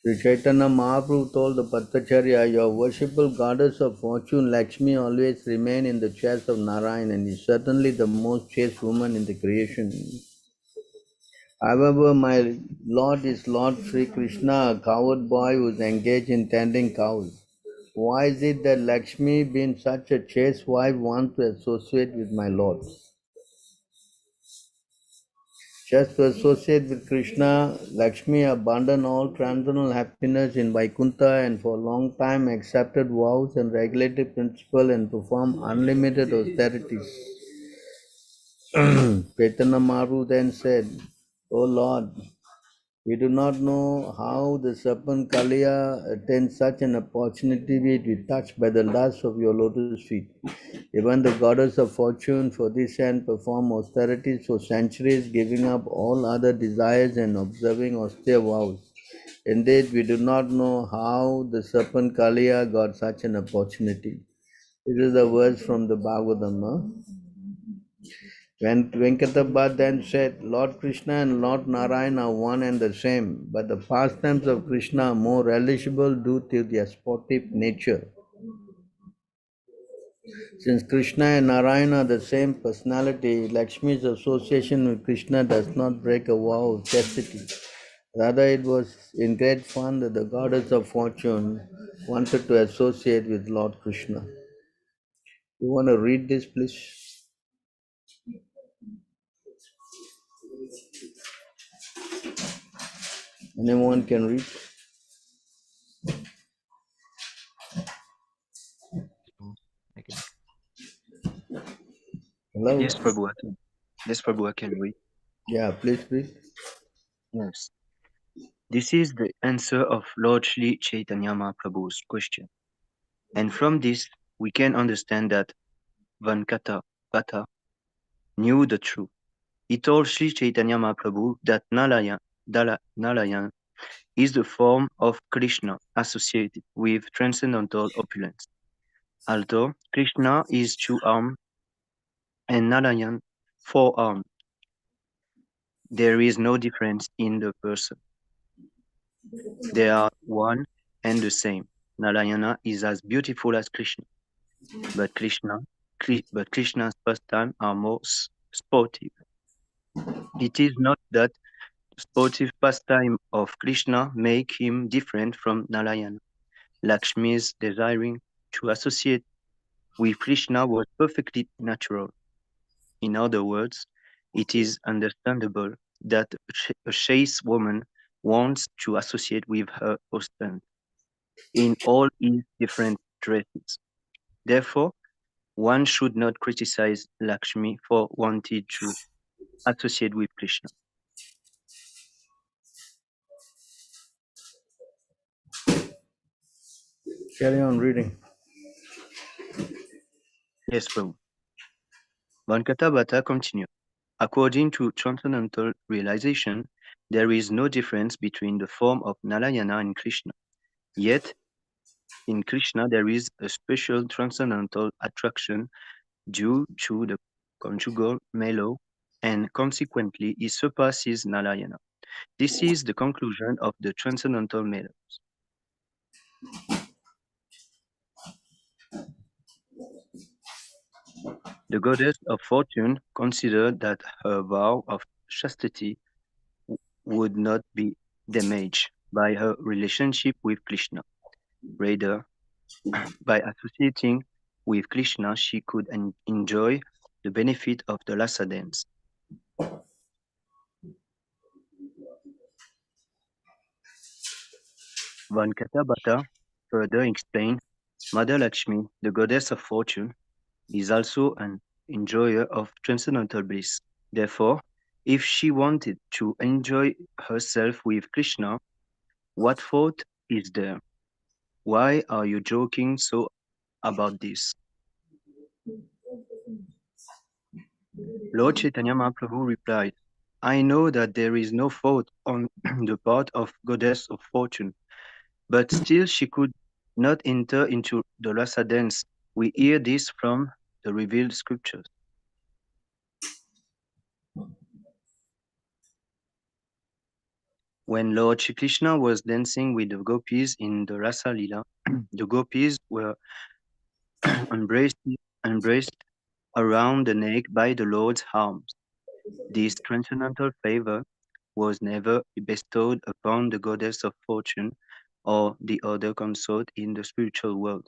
B: Sri Chaitanya Mahaprabhu told the Bhattacharya, your worshipful goddess of fortune, Lakshmi, always remain in the chest of Narayan and is certainly the most chaste woman in the creation. However, my Lord is Lord Sri Krishna, a coward boy who is engaged in tending cows. why is it that Lakshmi, being such a chaste wife, wants to associate with my Lord? Just to associate with Krishna, Lakshmi abandoned all transcendental happiness in Vaikuntha and for a long time accepted vows and regulated principles and performed unlimited austerities. Chaitanya Mahaprabhu then said, O Lord, we do not know how the serpent Kaliya attained such an opportunity to be touched by the lust of your lotus feet. Even the goddess of fortune for this end performed austerities for centuries, giving up all other desires and observing austere vows. Indeed, we do not know how the serpent Kaliya got such an opportunity. This is a verse from the Bhagavatam. No? When Venkatabha then said, Lord Krishna and Lord Narayana are one and the same, but the pastimes of Krishna are more relishable due to their sportive nature. Since Krishna and Narayana are the same personality, Lakshmi's association with Krishna does not break a vow of chastity. Rather, it was in great fun that the goddess of fortune wanted to associate with Lord Krishna. You want to read this, please? Anyone can read?
A: I can.
B: Hello?
E: Yes, Prabhu, I can. Yes, Prabhu, I can read.
B: Yeah, please read.
E: Yes. This is the answer of Lord Sri Chaitanya Mahaprabhu's question. And from this, we can understand that Vankata Bhatta knew the truth. He told Sri Chaitanya Mahaprabhu that Narayan is the form of Krishna associated with transcendental opulence. Although Krishna is two-armed and Narayan four-armed, there is no difference in the person. They are one and the same. Narayana is as beautiful as Krishna, but Krishna's pastimes are more sportive. It is not that sportive pastime of Krishna make him different from Narayana. Lakshmi's desiring to associate with Krishna was perfectly natural. In other words, it is understandable that a chaste woman wants to associate with her husband in all his different dresses. Therefore, one should not criticize Lakshmi for wanting to associate with Krishna.
B: Carry on reading.
E: Yes, Prabhu. Vankata Bhatta continued. According to transcendental realization, there is no difference between the form of Narayana and Krishna. Yet, in Krishna, there is a special transcendental attraction due to the conjugal mellow, and consequently he surpasses Narayana. This is the conclusion of the transcendental mellows. The goddess of fortune considered that her vow of chastity would not be damaged by her relationship with Krishna. Rather, by associating with Krishna, she could enjoy the benefit of the Lasa dance. Vankata Bhatta further explained, Mother Lakshmi, the goddess of fortune, is also an enjoyer of transcendental bliss. Therefore, if she wanted to enjoy herself with Krishna, what fault is there? Why are you joking so about this? Lord Chaitanya Mahaprabhu replied, I know that there is no fault on the part of goddess of fortune, but still she could not enter into the rasa dance. We hear this from the revealed scriptures. When Lord Shri Krishna was dancing with the gopis in the Rasa Lila, the gopis were embraced around the neck by the Lord's arms. This transcendental favor was never bestowed upon the goddess of fortune, or the other consort in the spiritual world.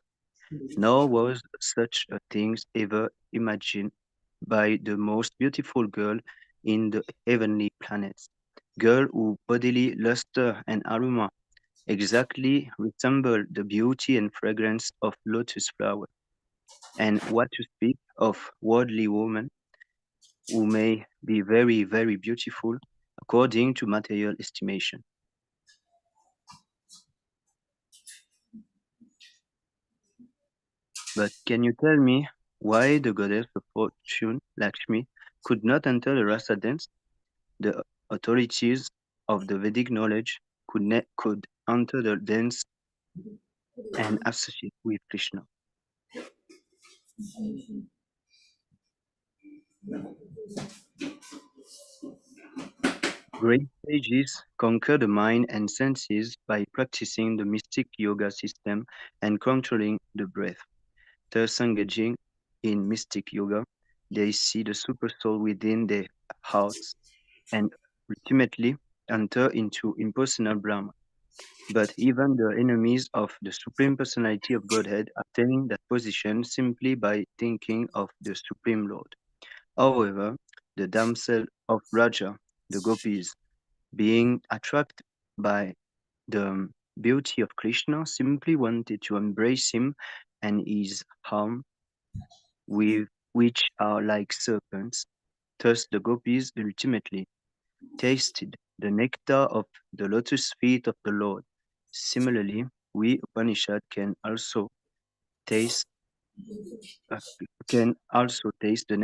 E: Nor was such a thing ever imagined by the most beautiful girl in the heavenly planets, girl whose bodily luster and aroma exactly resemble the beauty and fragrance of lotus flower. And what to speak of worldly women, who may be very, very beautiful according to material estimation. But can you tell me why the goddess of fortune, Lakshmi, could not enter the rasa dance? The authorities of the Vedic knowledge could enter the dance and associate with Krishna. Great sages conquer the mind and senses by practicing the mystic yoga system and controlling the breath. Thus engaging in mystic yoga, they see the super soul within their hearts and ultimately enter into impersonal Brahma. But even the enemies of the Supreme Personality of Godhead attain that position simply by thinking of the Supreme Lord. However, the damsel of Raja, the gopis, being attracted by the beauty of Krishna, simply wanted to embrace him and his arm, with which are like serpents. Thus the gopis ultimately tasted the nectar of the lotus feet of the Lord. Similarly, we Upanishad taste uh, can also taste the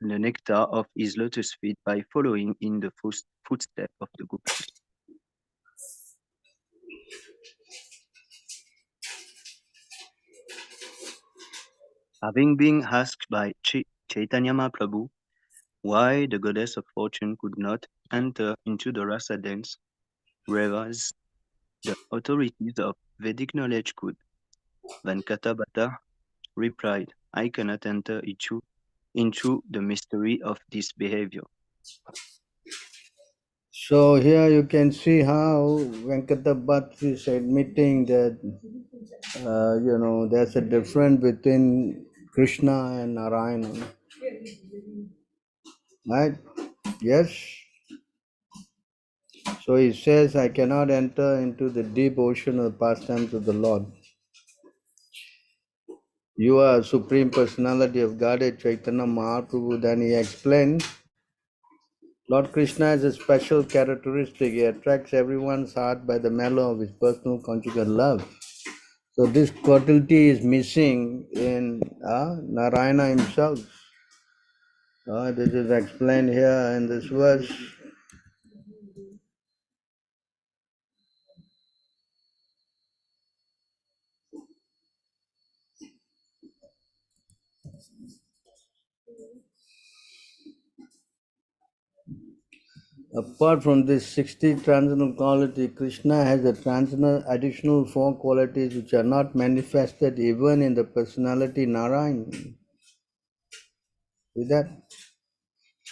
E: nectar of his lotus feet by following in the footsteps of the gopis. Having been asked by Chaitanya Mahaprabhu why the goddess of fortune could not enter into the rasa dance, whereas the authorities of Vedic knowledge could, Venkata replied, I cannot enter into the mystery of this behavior.
B: So here you can see how Venkata Bhatt is admitting that there's a difference between Krishna and Narayana, right? Yes. So he says, I cannot enter into the deep ocean of pastimes of the Lord. You are Supreme Personality of Godhead, Chaitanya Mahaprabhu. Then he explained, Lord Krishna has a special characteristic. He attracts everyone's heart by the mellow of his personal conjugal love. So this quality is missing in Narayana himself. This is explained here in this verse. Apart from this 60 transcendental quality, Krishna has a transcendental additional 4 qualities which are not manifested even in the personality Narayana. See that?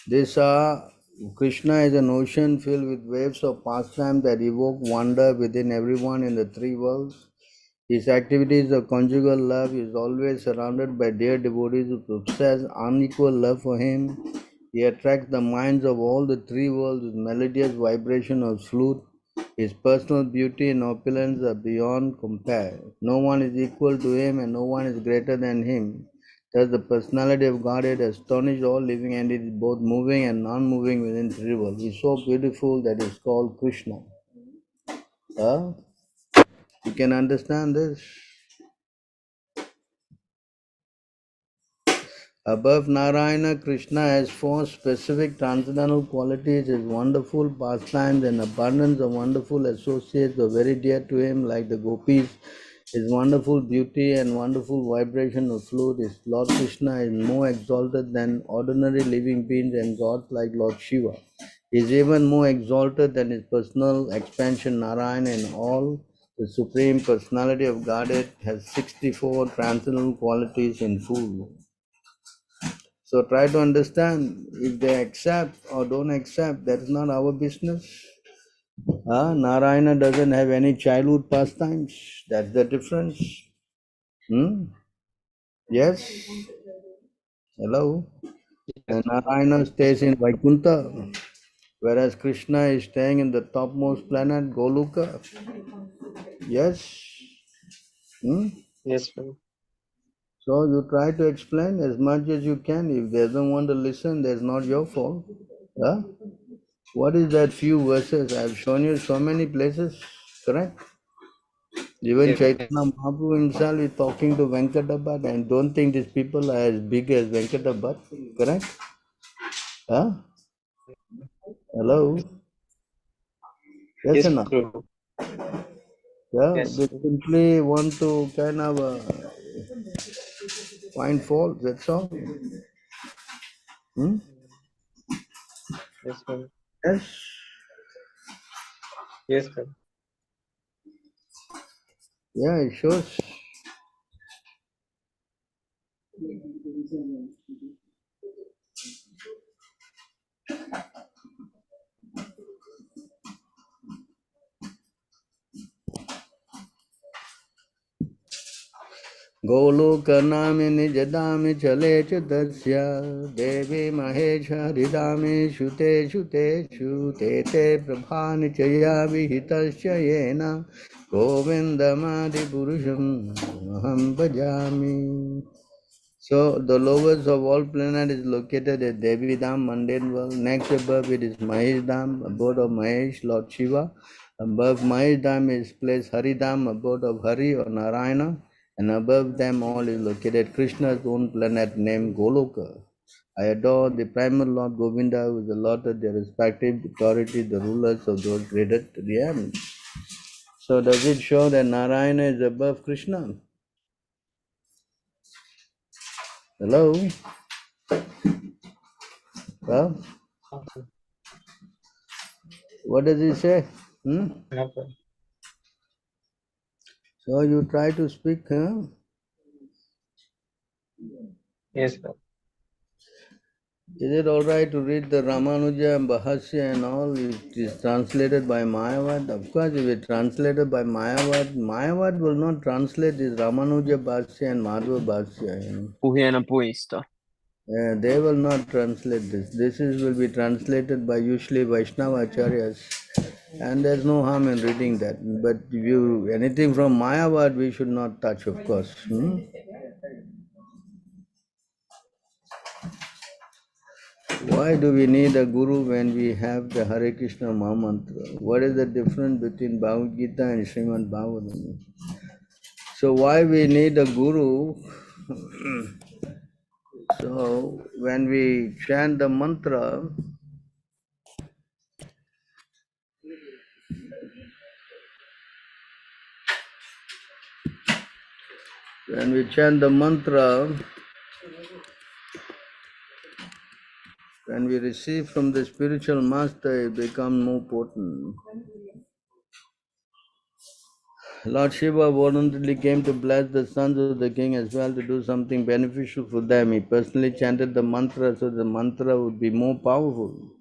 B: These are Krishna is an ocean filled with waves of pastime that evoke wonder within everyone in the 3 worlds. His activities of conjugal love is always surrounded by dear devotees who possess unequal love for him. He attracts the minds of all the 3 worlds with melodious vibration of flute. His personal beauty and opulence are beyond compare. No one is equal to him and no one is greater than him. Thus the personality of Godhead astonished all living entities, both moving and non-moving within 3 worlds. He is so beautiful that he is called Krishna. You can understand this. Above Narayana, Krishna has 4 specific transcendental qualities. His wonderful pastimes and abundance of wonderful associates are very dear to him, like the gopis. His wonderful beauty and wonderful vibration of flute. His Lord Krishna is more exalted than ordinary living beings and gods like Lord Shiva. He is even more exalted than his personal expansion Narayana in all. The Supreme Personality of Godhead has 64 transcendental qualities in full. So try to understand, if they accept or don't accept, that is not our business. Narayana doesn't have any childhood pastimes. That's the difference. Yes? Hello? And Narayana stays in Vaikuntha, whereas Krishna is staying in the topmost planet, Goluka. Yes?
C: Yes, Prabhu.
B: So you try to explain as much as you can. If they don't want to listen, that's not your fault. Huh? What is that few verses? I've shown you so many places, correct? Even
C: Yes.
B: Chaitanya Mahaprabhu himself is talking to Venkatabat and don't think these people are as big as Venkatabat, correct? Huh? Hello? Yes
C: Yes,
B: or no?
C: Prabhu.
B: Yeah,
C: Yes,
B: they
C: Prabhu.
B: simply want to kind of find fault, that's all.
C: Yes, Prabhu.
B: Yes?
C: Yes, Prabhu.
B: Yeah, it shows. गोलोकनामि निजदामि चले च तस्य देवी महेश हरिदामि श्रुते श्रुतेषु ते ते प्रभानि च या विहितश्च येन गोविन्दमादिपुरुषम् अहं भजामि. So the lowest of all planets is located at Devi Dham, mundane world. Next above it is Mahesh Dham, abode of Mahesh, Lord Shiva. Above Mahesh Dham is placed Hari Dham, abode of Hari or Narayana. And above them all is located Krishna's own planet named Goloka. I adore the primal Lord Govinda, who is the Lord of their respective authority, the rulers of those created realms. So does it show that Narayana is above Krishna? Hello? Well, what does it say?
C: No problem.
B: So you try to speak, huh?
C: Yes, Prabhu.
B: Is it all right to read the Ramanuja and Bahasya and all? It is translated by Mayavad. Of course, if it translated by Mayavad, Mayavad will not translate this Ramanuja Bhasya and Madhva Bhasya.
H: Puhena puista.
B: They will not translate this. This will be translated by usually Vaishnava Acharyas. And there's no harm in reading that. But anything from Mayavad we should not touch, of course. Why do we need a guru when we have the Hare Krishna Mahamantra? What is the difference between Bhagavad Gita and Srimad Bhagavatam? So why we need a guru? So when we chant the mantra, when we chant the mantra, when we receive from the spiritual master, it becomes more potent. Lord Shiva voluntarily came to bless the sons of the king as well to do something beneficial for them. He personally chanted the mantra so the mantra would be more powerful.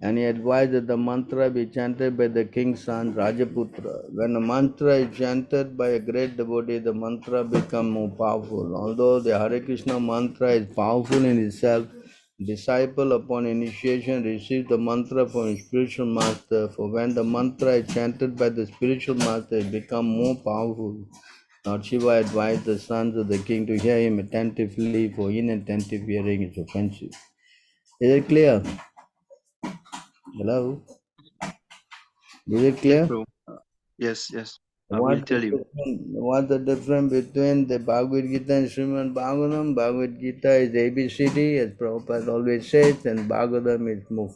B: And he advised that the mantra be chanted by the king's son Rajaputra. When a mantra is chanted by a great devotee, the mantra becomes more powerful. Although the Hare Krishna mantra is powerful in itself, disciple upon initiation receives the mantra from his spiritual master. For when the mantra is chanted by the spiritual master, it becomes more powerful. Lord Shiva advised the sons of the king to hear him attentively, for inattentive hearing is offensive. Is it clear? Hello? Is it
E: Yes,
B: clear?
E: Prabhu. Yes. I will tell you.
B: What's the difference between the Bhagavad Gita and Srimad Bhagavatam? Bhagavad Gita is ABCD, as Prabhupada always says, and Bhagavatam is more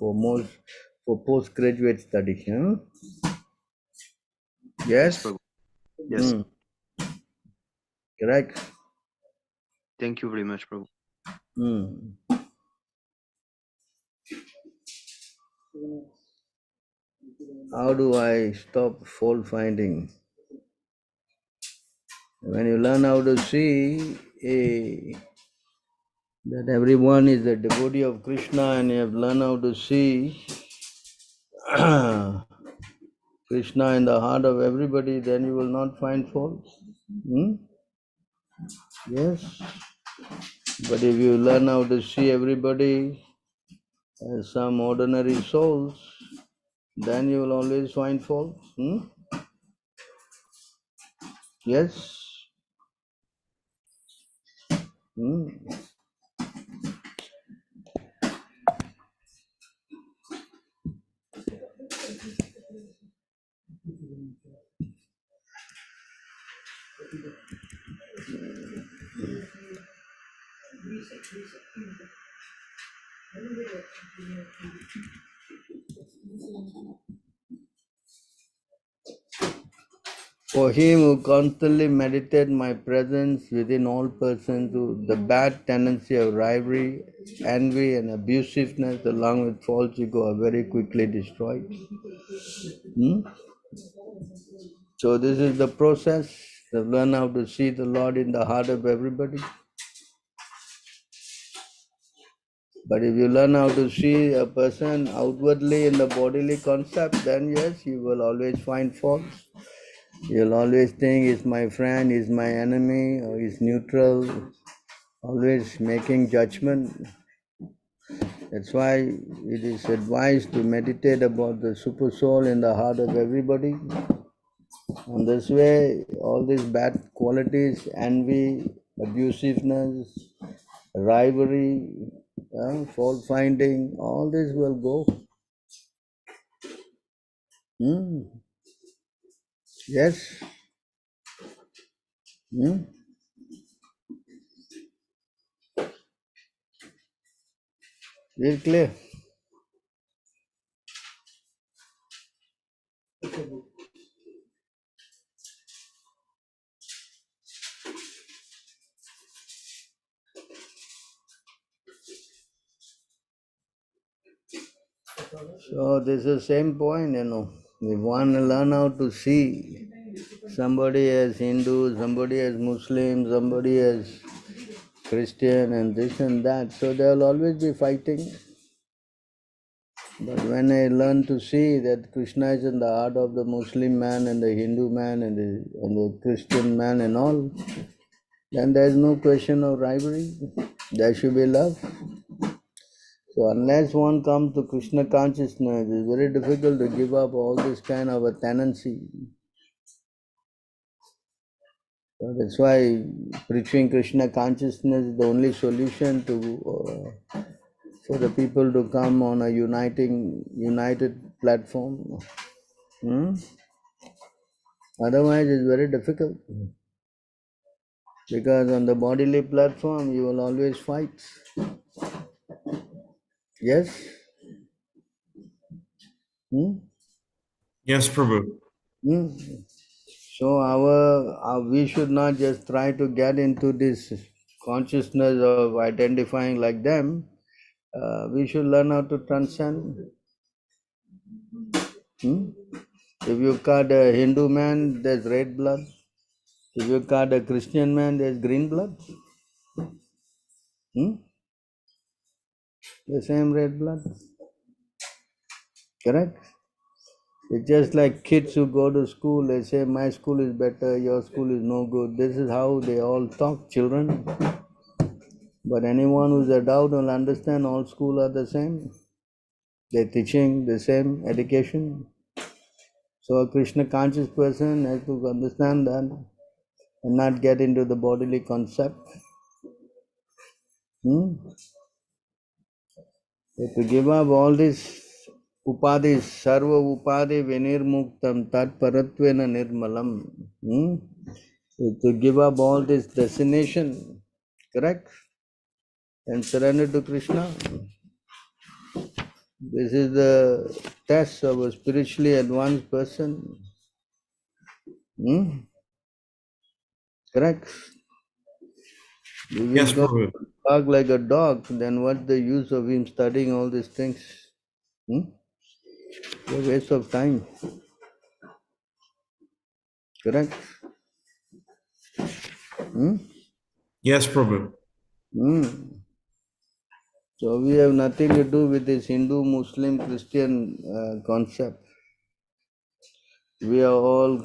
B: for postgraduate study. Huh?
E: Yes,
B: Yes?
E: Prabhu. Yes.
B: Correct.
E: Thank you very much, Prabhu.
B: How do I stop fault finding? When you learn how to see that everyone is a devotee of Krishna and you have learned how to see Krishna in the heart of everybody, then you will not find faults. Yes. But if you learn how to see everybody as some ordinary souls, then you will always find faults. Yes. For him who constantly meditate my presence within all persons, the bad tendency of rivalry, envy, and abusiveness, along with false ego, are very quickly destroyed. So this is the process to learn how to see the Lord in the heart of everybody. But if you learn how to see a person outwardly in the bodily concept, then yes, you will always find faults. You'll always think, is my friend, is my enemy, or is neutral, always making judgment. That's why it is advised to meditate about the super soul in the heart of everybody. And this way, all these bad qualities, envy, abusiveness, rivalry, fault finding, all this will go. Yes. Real clear. So this is the same point, We want to learn how to see somebody as Hindu, somebody as Muslim, somebody as Christian, and this and that. So there will always be fighting. But when I learn to see that Krishna is in the heart of the Muslim man and the Hindu man and the Christian man and all, then there is no question of rivalry. There should be love. So unless one comes to Krishna consciousness, it's very difficult to give up all this kind of a tendency. So that's why preaching Krishna consciousness is the only solution to for the people to come on a united platform. Otherwise, it's very difficult. Because on the bodily platform, you will always fight. Yes?
F: Yes, Prabhu.
B: So we should not just try to get into this consciousness of identifying like them. We should learn how to transcend. If you cut a Hindu man, there's red blood. If you cut a Christian man, there's green blood. The same red blood. Correct? It's just like kids who go to school, they say, my school is better, your school is no good. This is how they all talk, children. But anyone who's adult will understand all schools are the same. They're teaching the same education. So a Krishna conscious person has to understand that and not get into the bodily concept. To give up all this upadis, sarva upadi vinirmuktam tat paratvena nirmalam. To give up all this destination, correct? And surrender to Krishna. This is the test of a spiritually advanced person. Correct? If
F: Yes,
B: he's going
F: Prabhu.
B: to talk like a dog, then what's the use of him studying all these things? It's a waste of time. Correct?
F: Yes, Prabhu.
B: So we have nothing to do with this Hindu, Muslim, Christian concept. we are all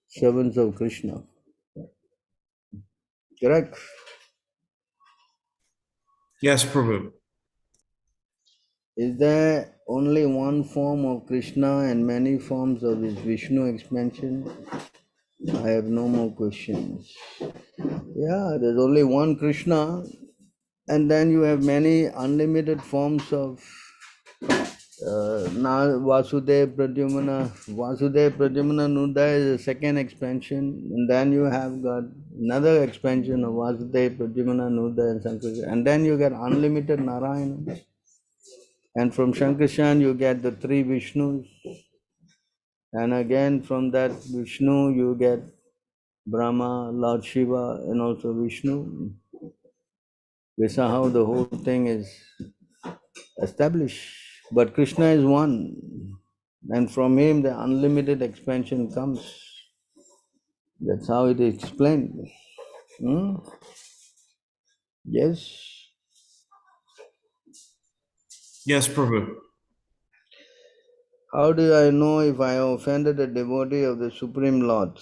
B: servants of Krishna. Correct?
F: Yes, Prabhu.
B: Is there only one form of Krishna and many forms of his Vishnu expansion? I have no more questions. Yeah, there's only one Krishna, and then you have many unlimited forms of Vasudev Pradyumna. Vasudev Pradyumna Nuda is the second expansion, and then you have got another expansion of Vasudev Pradyumna Nuda and Sankarshan, and then you get unlimited Narayana. And from Shankarshan you get the three Vishnus, and again from that Vishnu you get Brahma, Lord Shiva, and also Vishnu. This is how the whole thing is established. But Krishna is one, and from him the unlimited expansion comes. That's how it is explained. Hmm? Yes.
F: Yes, Prabhu.
B: How do I know if I have offended a devotee of the Supreme Lord?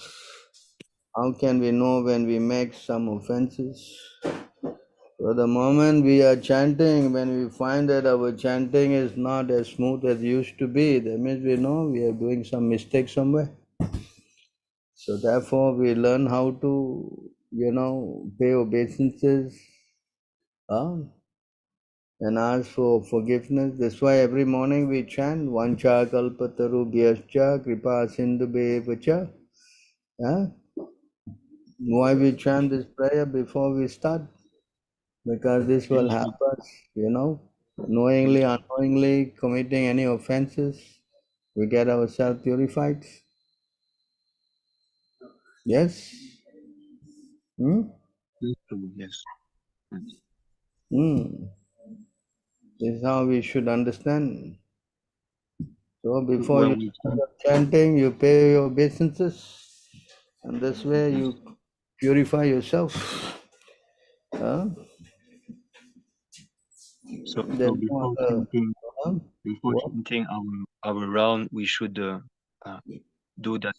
B: How can we know when we make some offenses? So the moment we are chanting, when we find that our chanting is not as smooth as it used to be, that means we know we are doing some mistake somewhere. So therefore we learn how to, pay obeisances and ask for forgiveness. That's why every morning we chant Vancha Kalpataru Bhyascha Kripa Sindhu Bevacha. Why we chant this prayer before we start? Because this will
E: Yes,
B: help us, knowingly, unknowingly committing any offenses, we get ourselves purified. Yes? Hmm?
E: yes, Prabhu, yes. Yes.
B: Hmm. This is how we should understand. So before
E: When
B: you
E: we
B: start
E: chant,
B: chanting, you pay your obeisances, and this way
E: yes.
B: you purify yourself.
E: So
B: There's no other.
E: before
B: What?
E: chanting our round, we should do that,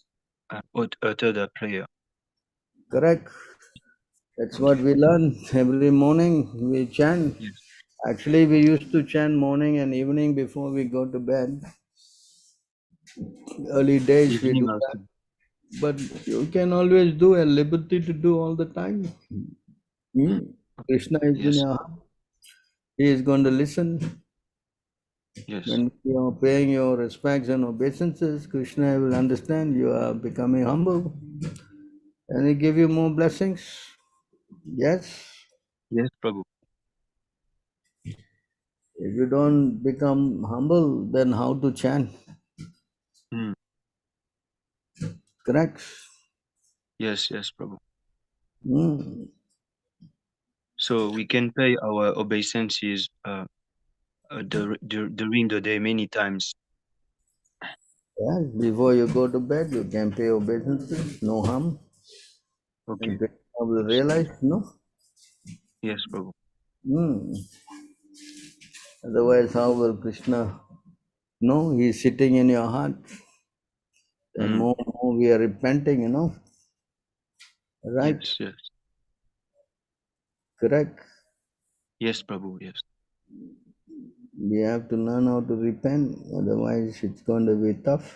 E: utter the prayer.
B: Correct. That's what we learn every morning. We chant.
E: Yes.
B: Actually, we used to chant morning and evening before we go to bed. Early days we
E: Evening
B: do that.
E: also.
B: But you can always do a liberty to do all the time.
E: Mm.
B: Krishna is in
E: Yes.
B: your heart. He is going to listen.
E: Yes.
B: When you are paying your respects and obeisances, Krishna will understand you are becoming humble and he give you more blessings. Yes.
E: Yes, Prabhu.
B: If you don't become humble, then how to chant?
E: Mm.
B: Correct?
E: Yes, yes, Prabhu.
B: Mm.
E: So we can pay our obeisances during the day many times.
B: Yeah, before you go to bed, you can pay obeisances, no harm. And
E: Okay.
B: Krishna will
E: Yes.
B: realize, no?
E: Yes, Prabhu.
B: Mm. Otherwise, how will Krishna know? He is sitting in your heart. And
E: Mm.
B: more and more we are repenting, Right?
E: Yes, yes.
B: Correct.
E: Yes, Prabhu. Yes.
B: We have to learn how to repent, otherwise it's going to be tough.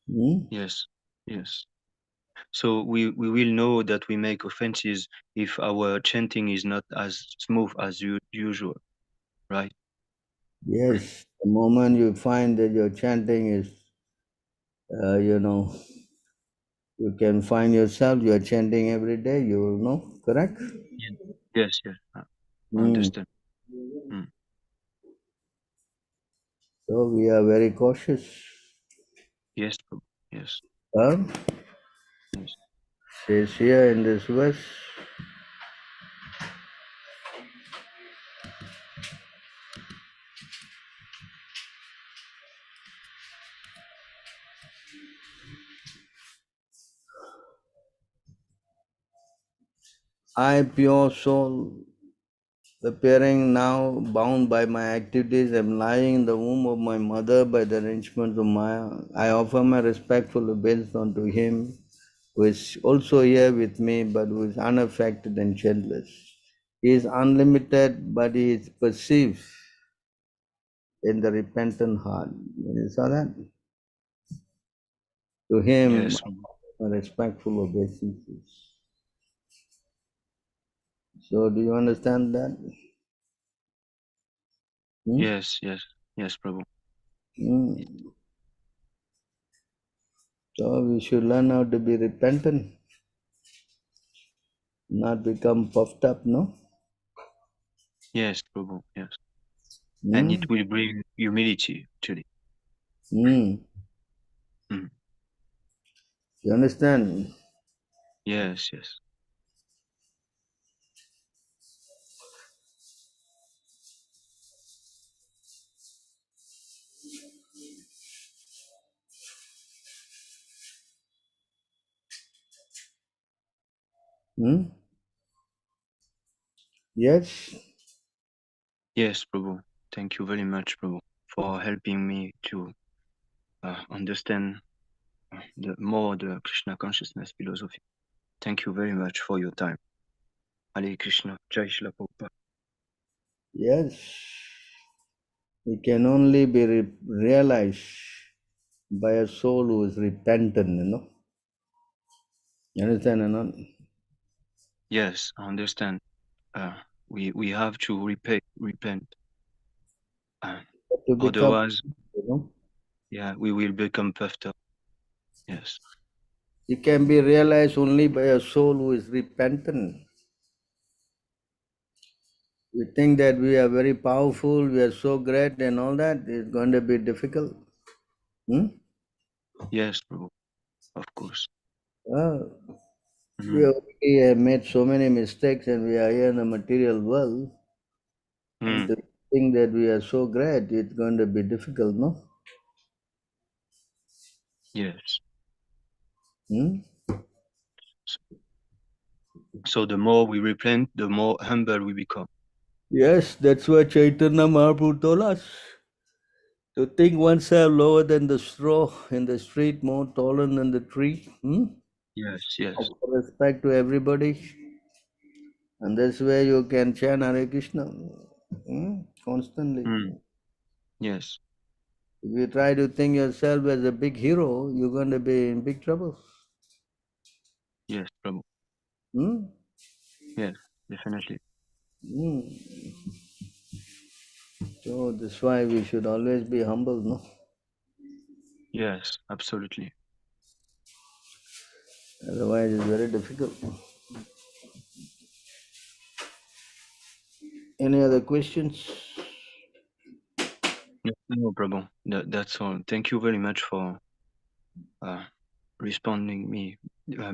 B: Hmm?
E: Yes. Yes. So we will know that we make offenses if our chanting is not as smooth as usual, right?
B: Yes, the moment you find that your chanting is, you can find yourself, you are chanting every day, you will know, correct?
E: Yes, yes, yes. I
B: Hmm.
E: understand. Mm.
B: So we are very cautious.
E: Yes, Prabhu. Yes,
B: Huh?
E: yes.
B: Says here in this verse, I, pure soul, appearing now bound by my activities, am lying in the womb of my mother by the arrangements of Maya. I offer my respectful obeisance unto him who is also here with me, but who is unaffected and changeless. He is unlimited, but he is perceived in the repentant heart. You saw that? To him,
E: Yes, Prabhu.
B: my respectful obeisances. So, do you understand that? Hmm?
E: Yes, yes, yes, Prabhu.
B: Hmm. So, we should learn how to be repentant, not become puffed up, no?
E: Yes, Prabhu. Yes. And
B: Hmm?
E: it will bring humility, actually.
B: Hmm.
E: Mm.
B: You understand?
E: Yes, yes.
B: Hmm? Yes?
E: Yes, Prabhu. Thank you very much, Prabhu, for helping me to understand the Krishna consciousness philosophy. Thank you very much for your time. Hare Krishna. Jai Shri Prabhupada.
B: Yes. It can only be realized by a soul who is repentant, you know. You understand or not?
E: Yes, I understand. We have to repent. Uh,
B: To become,
E: Otherwise,
B: you know,
E: yeah, we will become puffed up. Yes.
B: it can be realized only by a soul who is repentant. We think that we are very powerful, we are so great and all that, it's going to be difficult. Hmm?
E: Yes, Prabhu. Of course.
B: Well, we
E: Mm.
B: already have made so many mistakes and we are here in the material world. And
E: Mm.
B: to think that we are so great, it's going to be difficult, no?
E: Yes.
B: Hmm?
E: So the more we repent, the more humble we become.
B: Yes, that's what Chaitanya Mahaprabhu told us. To think oneself lower than the straw in the street, more taller than the tree. Hmm?
E: Yes, yes.
B: Offer respect to everybody. And that's where you can chant Hare Krishna constantly.
E: Mm. Yes,
B: If you try to think yourself as a big hero, you're going to be in big trouble.
E: yes, Prabhu.
B: Hmm?
E: Yes, definitely.
B: Hmm. So that's why we should always be humble, no?
E: Yes, absolutely.
B: Otherwise, it's very difficult. Any other questions?
E: No, Prabhu. That's all. Thank you very much for uh, responding me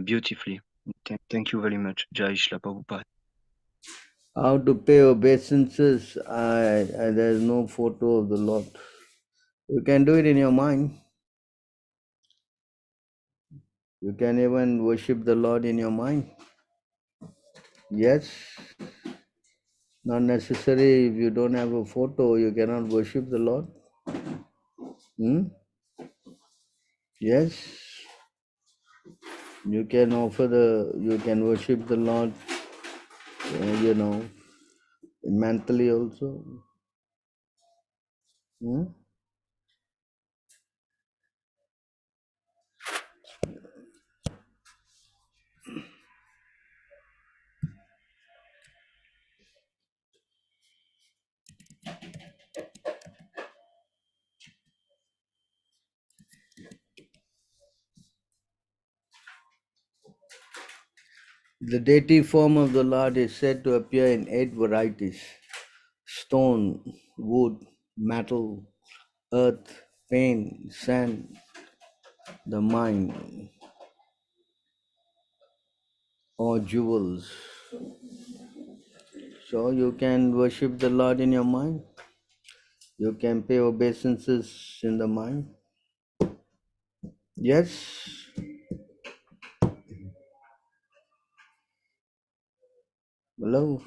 E: beautifully. Thank you very much. Jai Shri Prabhupada.
B: How to pay obeisances? There's no photo of the Lord. You can do it in your mind. You can even worship the Lord in your mind. Yes, not necessary. If you don't have a photo, you cannot worship the Lord. Hmm? Yes, you can you can worship the Lord, mentally also. Hmm? The deity form of the Lord is said to appear in 8 varieties: stone, wood, metal, earth, pain, sand, the mind, or jewels. So you can worship the Lord in your mind. You can pay obeisances in the mind. Yes. Hello.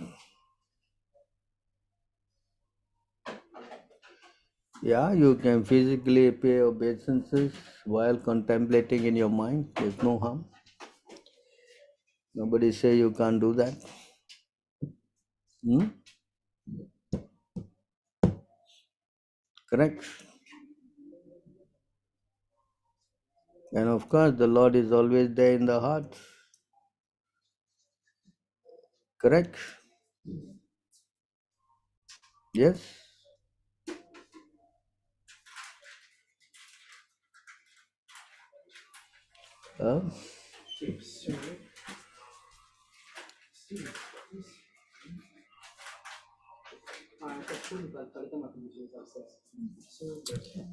B: Yeah, you can physically pay obeisances while contemplating in your mind. There's no harm. Nobody say you can't do that. Hmm? Correct. And of course, the Lord is always there in the heart. Correct? Yes? Uh,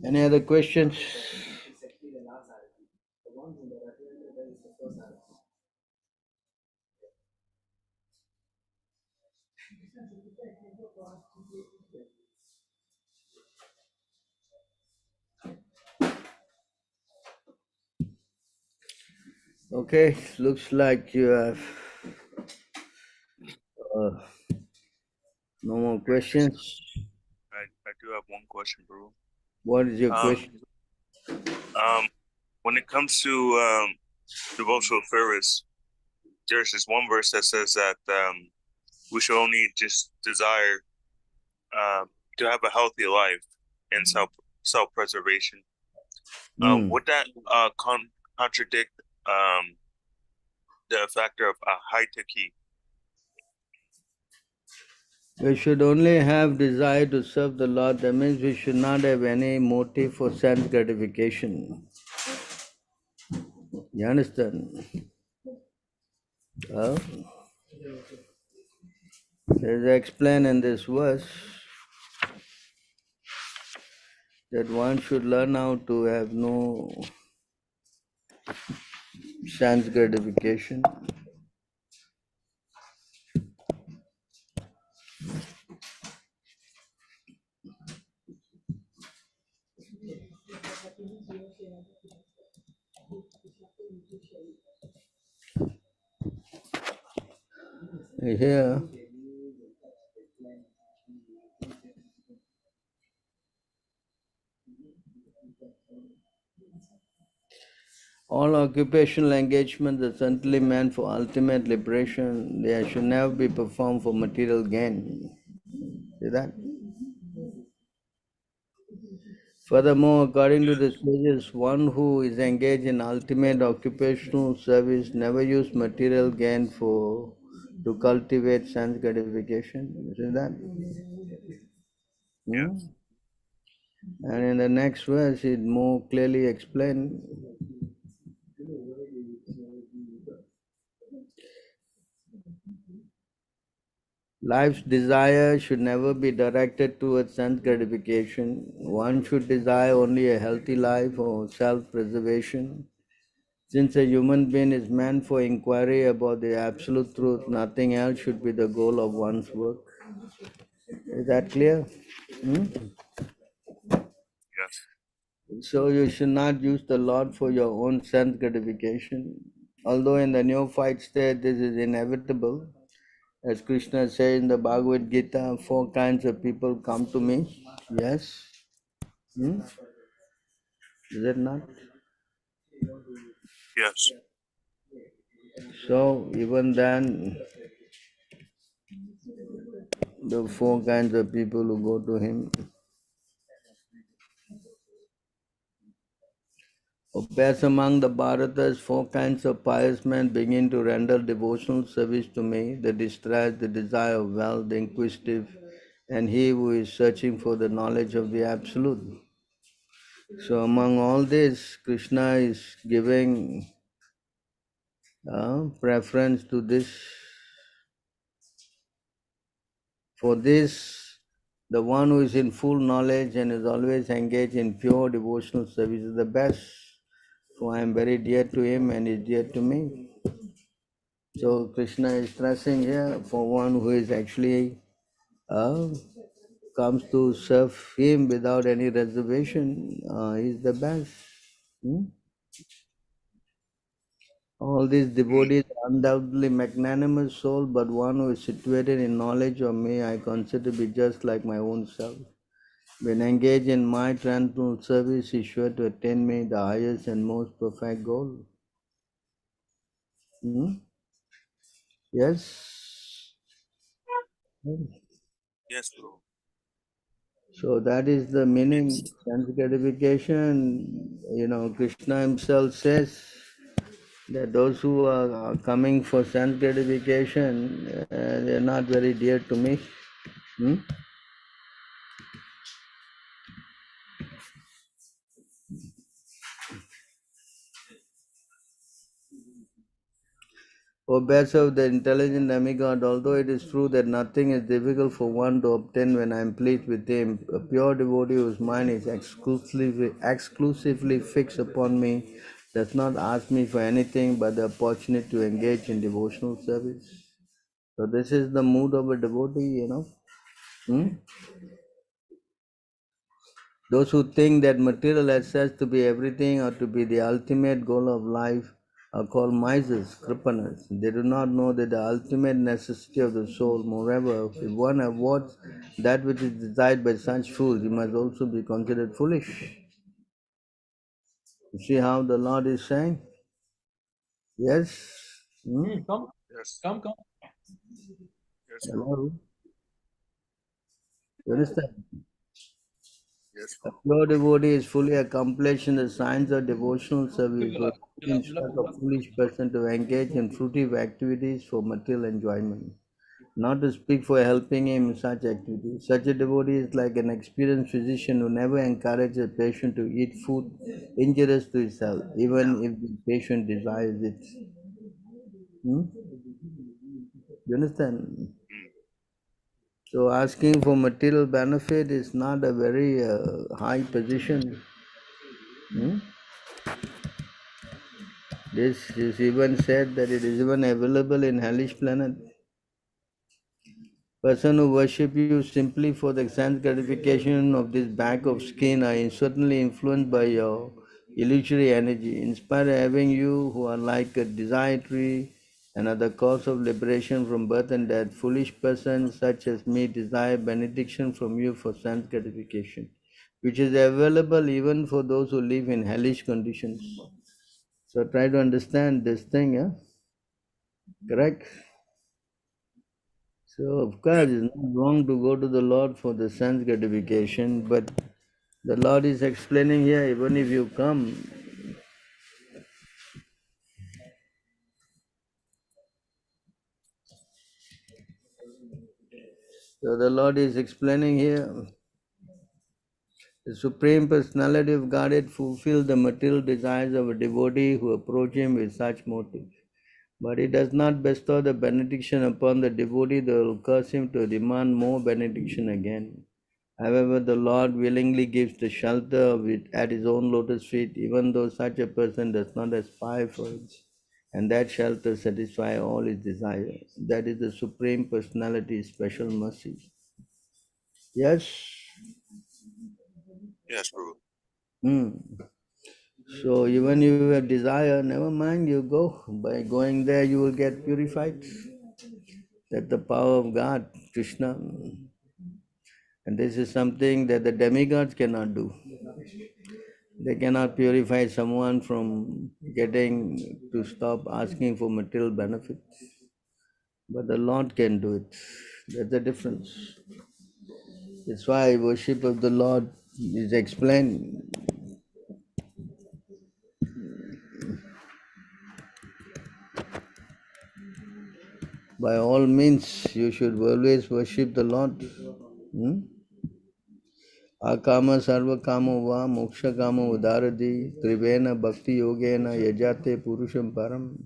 B: any other questions? Okay, looks like you have uh, no more questions.
D: I do have one question, bro.
B: What is your
D: Um,
B: question?
D: when it comes to devotional service, there's this one verse that says that we should only just desire to have a healthy life and self preservation. Would that contradict the factor of haitaki?
B: We should only have desire to serve the Lord. That means we should not have any motive for sense gratification. You understand? As I explained in this verse, that one should learn how to have no sense gratification. Here, all occupational engagements are certainly meant for ultimate liberation. They should never be performed for material gain. See that? Furthermore, according to the sages, one who is engaged in ultimate occupational service never use material gain to cultivate sense gratification. You see that?
D: Yeah.
B: And in the next verse, it more clearly explained. Life's desire should never be directed towards sense gratification. One should desire only a healthy life or self-preservation. Since a human being is meant for inquiry about the absolute truth, nothing else should be the goal of one's work. Is that clear?
D: Yes.
B: So you should not use the Lord for your own sense gratification. Although in the neophyte state this is inevitable, as Krishna says in the Bhagavad Gita, 4 kinds of people come to me. Yes? Is it not?
D: Yes.
B: So even then, the 4 kinds of people who go to him. Whereas among the Bharatas, 4 kinds of pious men begin to render devotional service to me: the distressed, the desire of wealth, the inquisitive, and he who is searching for the knowledge of the Absolute. So among all this, Krishna is giving preference to this. For this, the one who is in full knowledge and is always engaged in pure devotional service is the best. For I am very dear to him and he is dear to me. So Krishna is stressing here for one who is actually comes to serve him without any reservation, he is the best. All these devotees are undoubtedly magnanimous soul, but one who is situated in knowledge of me, I consider to be just like my own self. When engaged in my transcendental service is sure to attain me the highest and most perfect goal. Yes.
D: Yes, Prabhu.
B: So that is the meaning. Sense gratification, Krishna himself says that those who are coming for sense gratification, they're not very dear to me. O best of the intelligent demigod, although it is true that nothing is difficult for one to obtain when I am pleased with him, a pure devotee whose mind is exclusively fixed upon me does not ask me for anything but the opportunity to engage in devotional service. So this is the mood of a devotee. Hmm? Those who think that material assets to be everything or to be the ultimate goal of life are called misers, kripanas. They do not know that the ultimate necessity of the soul. Moreover, if one avoids that which is desired by such fools, he must also be considered foolish. You see how the Lord is saying? Yes?
A: Come,
D: Yes.
A: come, come.
D: Yes, Prabhu.
B: Hello? You understand?
D: Yes,
B: A
D: Prabhu.
B: pure devotee is fully accomplished in the science of devotional service, so it instructs a foolish person to engage in fruitive activities for material enjoyment, not to speak for helping him in such activities. Such a devotee is like an experienced physician who never encourages a patient to eat food injurious to his health, even if the patient desires it. You understand?
D: Mm.
B: So asking for material benefit is not a very high position. This is even said that it is even available in hellish planet. Person who worship you simply for the sense gratification of this bag of skin are certainly influenced by your illusory energy. In spite of having you who are like a desire tree and are the cause of liberation from birth and death, foolish persons such as me desire benediction from you for sense gratification, which is available even for those who live in hellish conditions. So try to understand this thing, yeah? Correct? So of course it's not wrong to go to the Lord for the sense gratification, but the Lord is explaining here, even if you come, so the Lord is explaining here, the Supreme Personality of Godhead fulfills the material desires of a devotee who approach him with such motives. But he does not bestow the benediction upon the devotee that will cause him to demand more benediction again. However, the Lord willingly gives the shelter of it at his own lotus feet, even though such a person does not aspire for it. And that shelter satisfies all his desires. That is the Supreme Personality's special mercy. Yes?
D: Yes, Prabhu.
B: Hmm. So even if you have desire, never mind, you go. By going there, you will get purified. That's the power of God, Krishna. And this is something that the demigods cannot do. They cannot purify someone from getting to stop asking for material benefits. But the Lord can do it. That's the difference. That's why worship of the Lord is explained. By all means, you should always worship the Lord. Akama sarva kama va moksha kama udaradi trivena bhakti yogena yajate purusham param.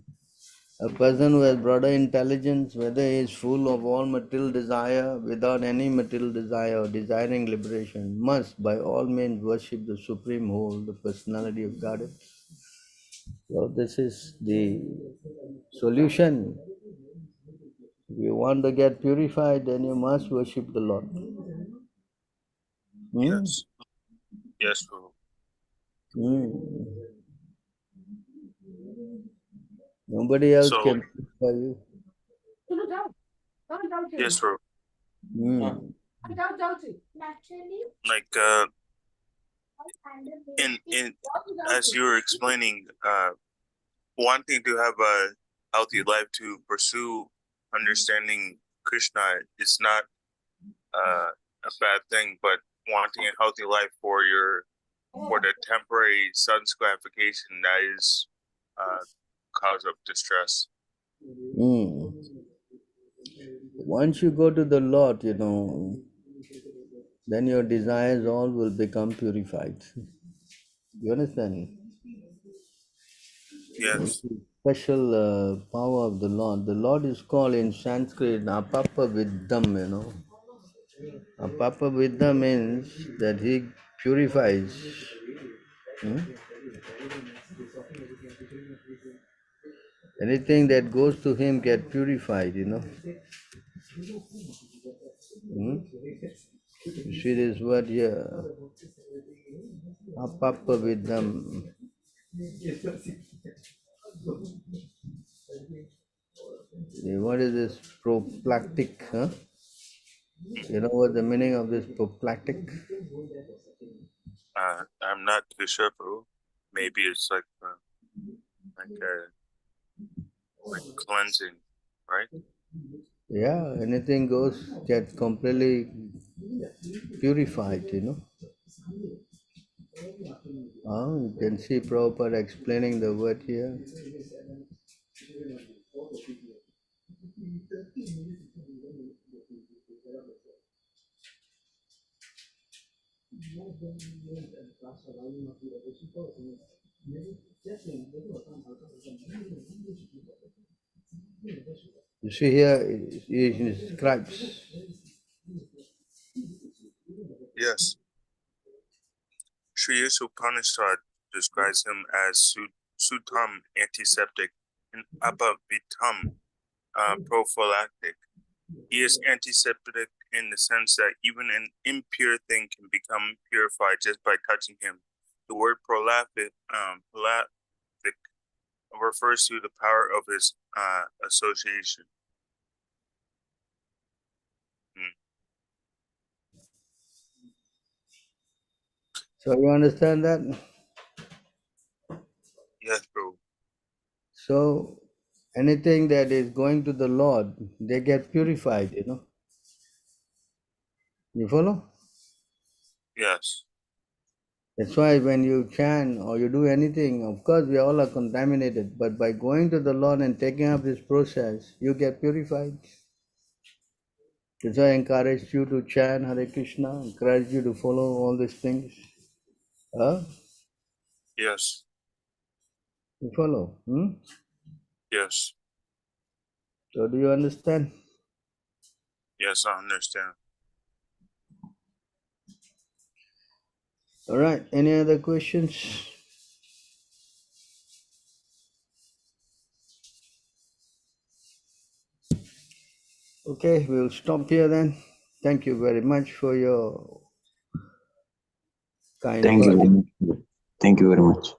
B: A person who has broader intelligence, whether he is full of all material desire, without any material desire or desiring liberation, must by all means worship the Supreme Whole, the Personality of Godhead. So this is the solution. If you want to get purified, then you must worship the Lord.
D: Yes. Yes, Prabhu.
B: Nobody else
D: So,
B: can purify you.
D: yes, Prabhu.
B: Hmm.
D: Like in as you were explaining, wanting to have a healthy life to pursue understanding Krishna is not a bad thing, but wanting a healthy life for the temporary sun's gratification, that is cause of distress.
B: Once you go to the Lord, then your desires all will become purified. You understand?
D: Yes.
B: Special power of the Lord. The Lord is called in Sanskrit Apapa Viddham, Apapa Viddham means that he purifies. Anything that goes to him get purified, You see this word here, Apapa Viddham. What is this prophylactic? Huh? You know what the meaning of this prophylactic?
D: I'm not too sure, bro. Maybe it's like cleansing, right?
B: Yeah, anything goes, gets completely purified, You can see Prabhupada explaining the word here. You see here, he describes.
D: Yes. Sri Upanishad describes him as Sutam, antiseptic, and Apavitam, prophylactic. He is antiseptic in the sense that even an impure thing can become purified just by touching him. The word prophylactic refers to the power of his association.
B: So you understand that?
D: Yes, bro.
B: So anything that is going to the Lord, they get purified, You follow?
D: Yes.
B: That's why when you chant or you do anything, of course we all are contaminated, but by going to the Lord and taking up this process, you get purified. That's why I encourage you to chant Hare Krishna, encourage you to follow all these things.
D: Yes.
B: You follow?
D: Yes.
B: So do you understand?
D: Yes, I understand.
B: All right. Any other questions? Okay, we'll stop here then. Thank you very much for your kind
H: Thank you
B: words.
H: very much. Thank you very much.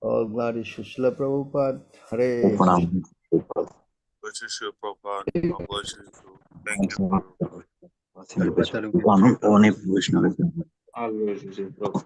B: All glory to Srila Prabhupada. Hare Krishna.
D: Bless you, Sri Prabhupada. God bless you. Thank you, Guru.
A: Always, Prabhu.